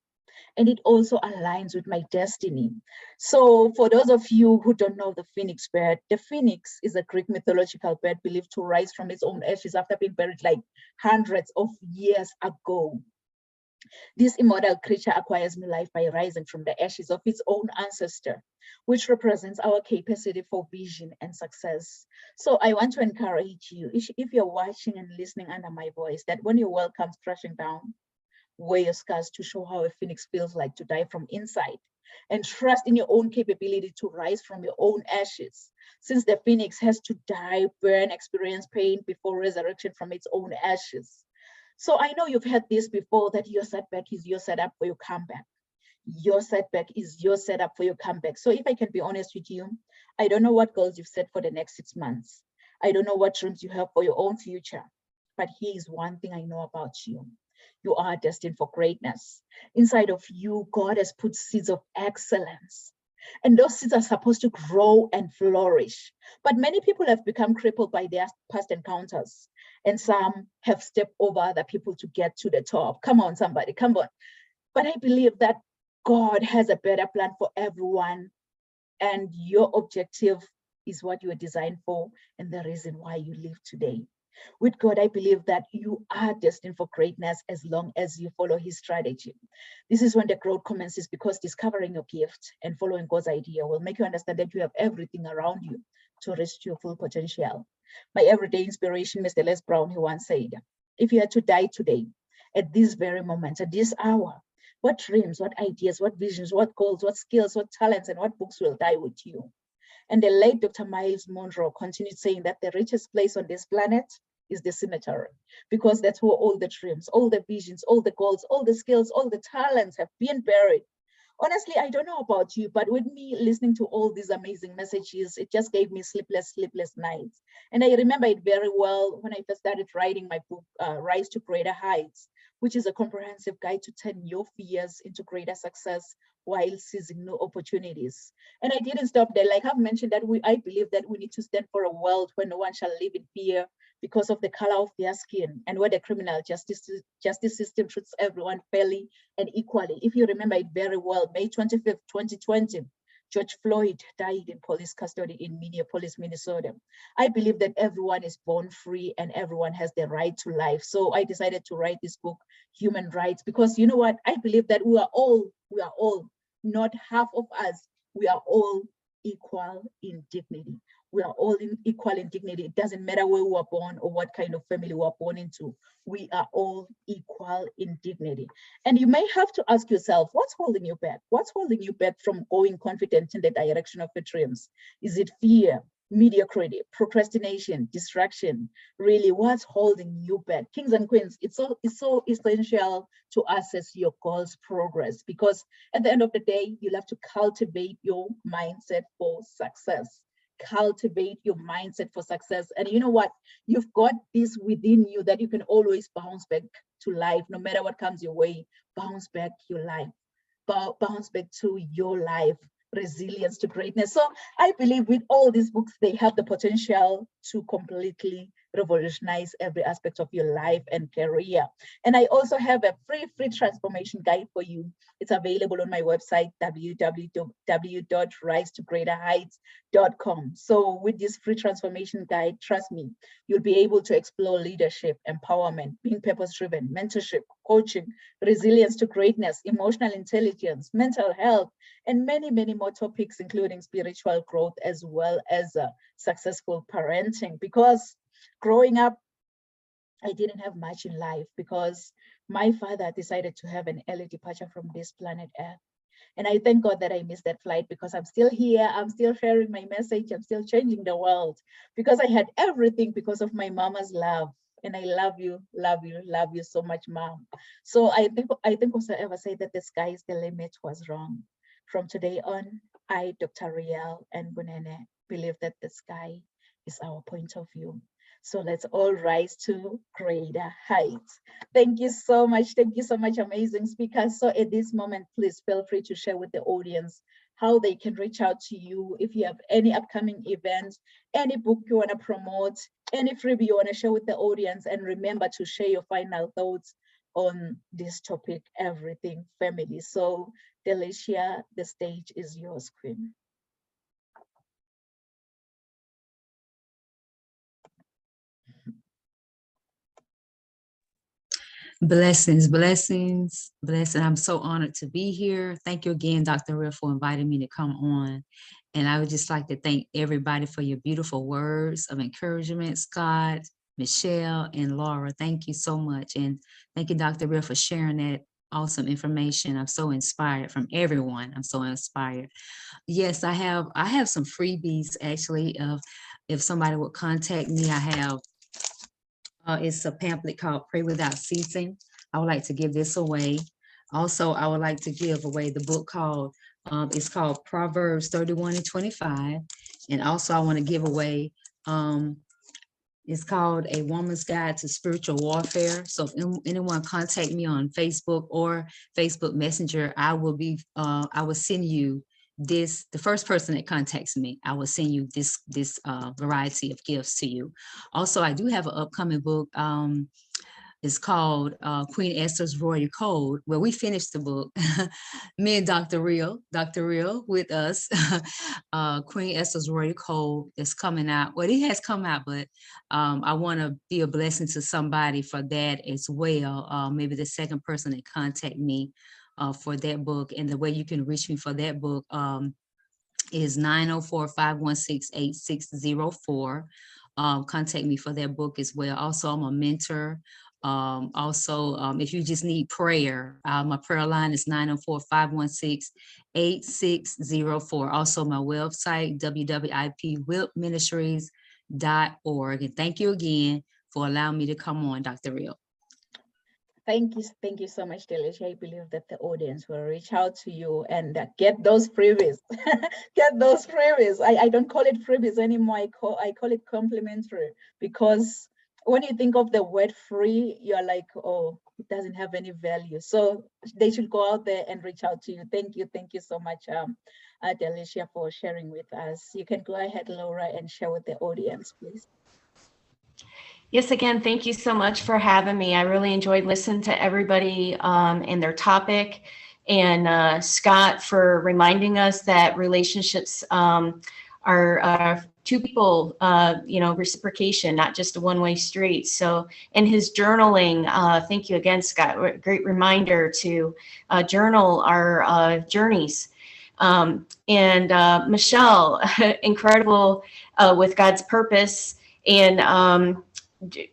And it also aligns with my destiny. So for those of you who don't know the phoenix bird, the phoenix is a Greek mythological bird believed to rise from its own ashes after being buried like hundreds of years ago. This immortal creature acquires new life by rising from the ashes of its own ancestor, which represents our capacity for vision and success. So I want to encourage you, if you're watching and listening under my voice, that when your world comes crashing down, wear your scars to show how a phoenix feels like to die from inside, and trust in your own capability to rise from your own ashes, since the phoenix has to die, burn, experience pain before resurrection from its own ashes. So I know you've heard this before, that your setback is your setup for your comeback. Your setback is your setup for your comeback. So if I can be honest with you, I don't know what goals you've set for the next 6 months. I don't know what dreams you have for your own future, but here is one thing I know about you. You are destined for greatness. Inside of you, God has put seeds of excellence. And those seeds are supposed to grow and flourish. But many people have become crippled by their past encounters. And some have stepped over other people to get to the top. Come on, somebody, come on. But I believe that God has a better plan for everyone. And your objective is what you are designed for and the reason why you live today. With God, I believe that you are destined for greatness as long as you follow his strategy. This is when the growth commences, because discovering your gift and following God's idea will make you understand that you have everything around you to reach your full potential. My everyday inspiration, Mr. Les Brown, he once said, if you had to die today, at this very moment, at this hour, what dreams, what ideas, what visions, what goals, what skills, what talents, and what books will die with you? And the late Dr. Miles Monroe continued saying that the richest place on this planet is the cemetery, because that's where all the dreams, all the visions, all the goals, all the skills, all the talents have been buried. Honestly, I don't know about you, but with me listening to all these amazing messages, it just gave me sleepless nights. And I remember it very well when I first started writing my book, Rise to Greater Heights, which is a comprehensive guide to turn your fears into greater success while seizing new opportunities. And I didn't stop there. Like I've mentioned, that I believe that we need to stand for a world where no one shall live in fear because of the color of their skin, and where the criminal justice system treats everyone fairly and equally. If you remember it very well, May 25th, 2020, George Floyd died in police custody in Minneapolis, Minnesota. I believe that everyone is born free and everyone has the right to life. So I decided to write this book, Human Rights, because you know what? I believe that we are all, not half of us, we are all equal in dignity. We are all equal in dignity. It doesn't matter where we were born or what kind of family we are born into. We are all equal in dignity. And you may have to ask yourself, what's holding you back? What's holding you back from going confident in the direction of your dreams? Is it fear, mediocrity, procrastination, distraction? Really, what's holding you back? Kings and queens, it's so essential to assess your goals' progress, because at the end of the day, you'll have to cultivate your mindset for success. Cultivate your mindset for success. And you know what? You've got this within you that you can always bounce back to life, no matter what comes your way. Bounce back your life, bounce back to your life. Resilience to greatness. So I believe with all these books, they have the potential to completely revolutionize every aspect of your life and career. And I also have a free transformation guide for you. It's available on my website, www.risetogreaterheights.com. So with this free transformation guide, trust me, you'll be able to explore leadership, empowerment, being purpose-driven, mentorship, coaching, resilience to greatness, emotional intelligence, mental health, and many, many more topics, including spiritual growth, as well as successful parenting. Because growing up, I didn't have much in life because my father decided to have an early departure from this planet Earth. And I thank God that I missed that flight, because I'm still here, I'm still sharing my message, I'm still changing the world, because I had everything because of my mama's love. And I love you so much, Mom. So I think whosoever said that the sky is the limit was wrong. From today on, I, Dr. Riel and Bunene, believe that the sky is our point of view. So let's all rise to greater heights. Thank you so much, amazing speakers. So at this moment, please feel free to share with the audience how they can reach out to you if you have any upcoming events, any book you want to promote, any freebie you want to share with the audience. And remember to share your final thoughts on this topic, everything family. So Delicia, the stage is yours, Queen. Blessings. I'm so honored to be here. Thank you again, Dr. Riel, for inviting me to come on. And I would just like to thank everybody for your beautiful words of encouragement, Scott, Michelle, and Laura. Thank you so much. And thank you, Dr. Riel, for sharing that awesome information. I'm so inspired from everyone. I'm so inspired. Yes, I have some freebies actually. If somebody would contact me, I have it's a pamphlet called Pray Without Ceasing. I would like to give this away. Also, I would like to give away the book called it's called Proverbs 31 and 25. And also I want to give away it's called A Woman's Guide to Spiritual Warfare. So if anyone contact me on Facebook or Facebook Messenger, I will send you this. The first person that contacts me, I will send you this variety of gifts to you. Also, I do have an upcoming book. It's called Queen Esther's Royal Code, where we finished the book. Me and Dr. Riel with us. Queen Esther's Royal Code is coming out. Well, it has come out, but I want to be a blessing to somebody for that as well. Maybe the second person that contact me for that book. And the way you can reach me for that book is 904-516-8604. Contact me for that book as well. Also, I'm a mentor Also, if you just need prayer, my prayer line is 904-516-8604. Also, my website, www.ipwhipministries.org. And thank you again for allowing me to come on, Dr. Real. Thank you so much, Delisha. I believe that the audience will reach out to you and get those freebies. Get those freebies. I don't call it freebies anymore. I call it complimentary, because when you think of the word free, you're like, oh, it doesn't have any value. So they should go out there and reach out to you. Thank you so much, Delisha, for sharing with us. You can go ahead, Laura, and share with the audience, please. Yes, again, thank you so much for having me. I really enjoyed listening to everybody and their topic. And Scott, for reminding us that relationships are two people, reciprocation, not just a one-way street. So in his journaling, thank you again, Scott, great reminder to journal our journeys. Michelle, incredible with God's purpose, and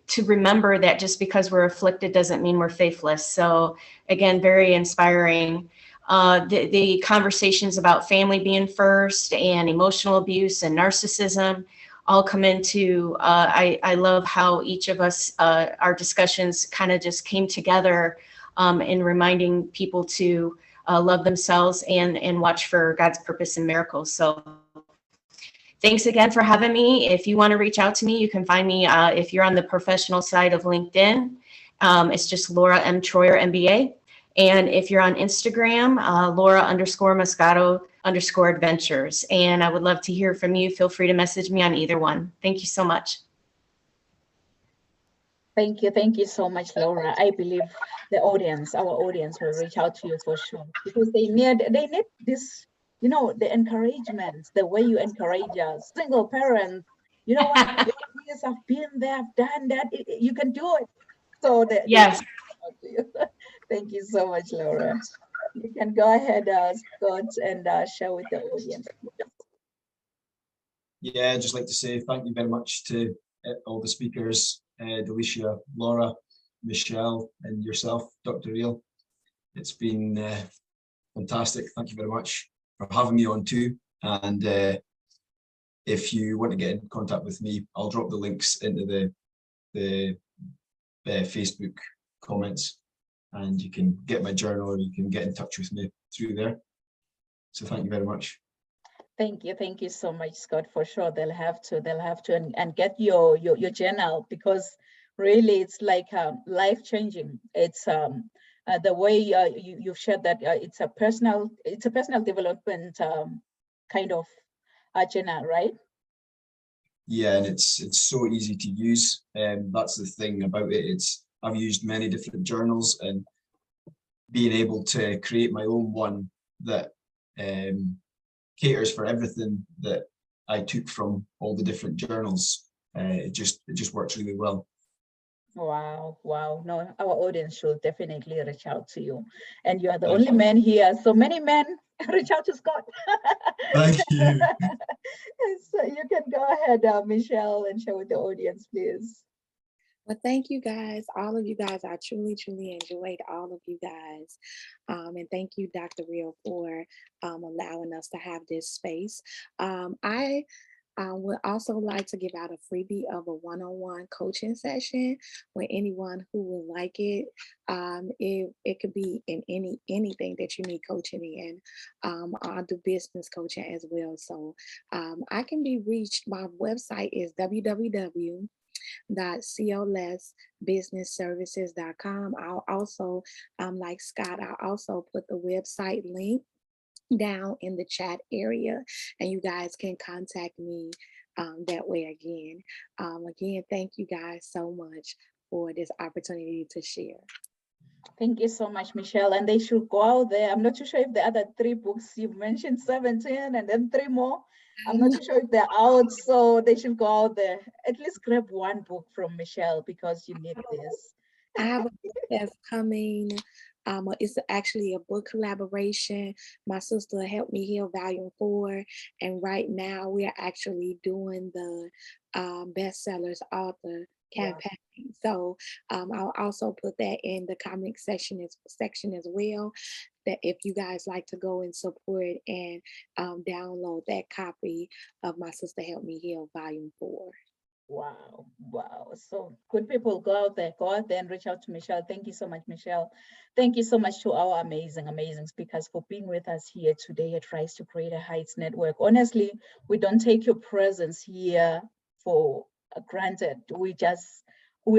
to remember that just because we're afflicted doesn't mean we're faithless. So again, very inspiring. The conversations about family being first and emotional abuse and narcissism all come into, I love how each of us, our discussions kind of just came together in reminding people to love themselves and watch for God's purpose and miracles. So thanks again for having me. If you want to reach out to me, you can find me if you're on the professional side of LinkedIn. It's just Laura M. Troyer, MBA. And if you're on Instagram, Laura_Moscato_adventures. And I would love to hear from you. Feel free to message me on either one. Thank you so much. Thank you so much, Laura. I believe our audience will reach out to you for sure, because they need this, the encouragement, the way you encourage us, single parents. You know what? Yes, I've been there, I've done that. You can do it. So yes. Thank you so much, Laura. You can go ahead, Scott, and share with the audience. Yeah, I'd just like to say thank you very much to all the speakers, Delisha, Laura, Michelle, and yourself, Dr. Real. It's been fantastic. Thank you very much for having me on too. And if you want to get in contact with me, I'll drop the links into the Facebook comments, and you can get my journal, or you can get in touch with me through there. So thank you very much. Thank you so much, Scott. For sure, they'll have to and get your journal, because really it's like life-changing. It's the way you've shared that it's a personal development kind of journal, right? Yeah, and it's so easy to use. That's the thing about it. I've used many different journals, and being able to create my own one that caters for everything that I took from all the different journals. It just works really well. Wow. No, our audience should definitely reach out to you. And you are the only man here. So many men reach out to Scott. Thank you. So you can go ahead, Michelle, and share with the audience, please. Well, thank you guys, all of you guys. I truly enjoyed all of you guys. And thank you, Dr. Real, for allowing us to have this space. I would also like to give out a freebie of a one-on-one coaching session with anyone who would like it. It could be in anything that you need coaching in. I'll do business coaching as well. So I can be reached. My website is www.colesbusinessservices.com. I'll also, like Scott, I'll also put the website link down in the chat area, and you guys can contact me that way again. Again, thank you guys so much for this opportunity to share. Thank you so much, Michelle. And they should go out there. I'm not too sure if the other 3 books, you've mentioned 17 and then 3 more. I'm not too sure if they're out, so they should go out there. At least grab 1 book from Michelle, because you need this. I have a book that's coming. It's actually a book collaboration. My sister helped me heal Volume 4, and right now we are actually doing the bestsellers author Wow. campaign. So I'll also put that in the comment section as well. That if you guys like to go and support and download that copy of My Sister Help Me Heal Volume 4. Wow, wow. So good people, go out there and reach out to Michelle. Thank you so much, Michelle. Thank you so much to our amazing speakers for being with us here today at Rise to Greater Heights Network. Honestly, we don't take your presence here for granted. We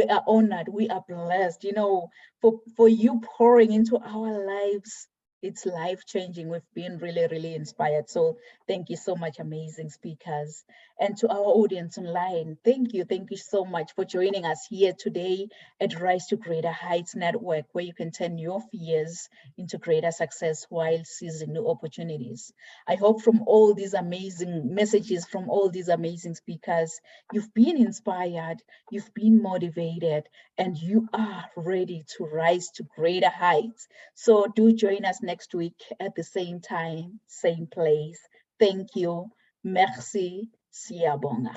are honored, we are blessed, you know, for you pouring into our lives. It's life-changing. We've been really inspired. So thank you so much, amazing speakers. And to our audience online, thank you so much for joining us here today at Rise to Greater Heights Network, where you can turn your fears into greater success while seizing new opportunities. I hope from all these amazing messages, from all these amazing speakers, you've been inspired, you've been motivated, and you are ready to rise to greater heights. So do join us next week at the same time, same place. Thank you. Merci. Siyabonga.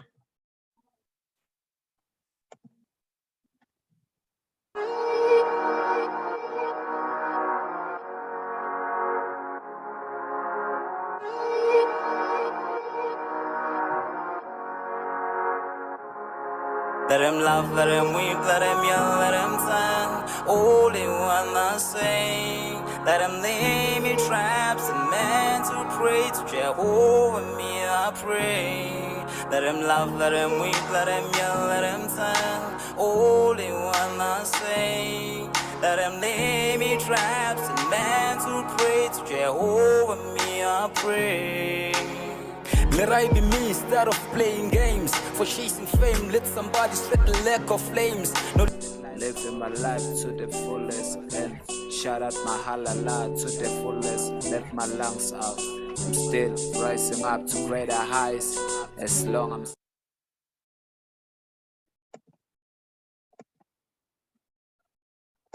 Let him laugh, let him weep, let him yell, let him sing. All they wanna say. Let him lay me traps and men to pray to Jehovah, me I pray. Let him laugh, let him weep, let him yell, let him sing. All they wanna say. Let him lay me traps and men to pray to Jehovah, me I pray. Let I be me instead of playing games. For chasing fame, let somebody set the lack of flames. No, living my life to the fullest and shout out my halala to the fullest. Let my lungs out. I'm still rising up to greater heights as long as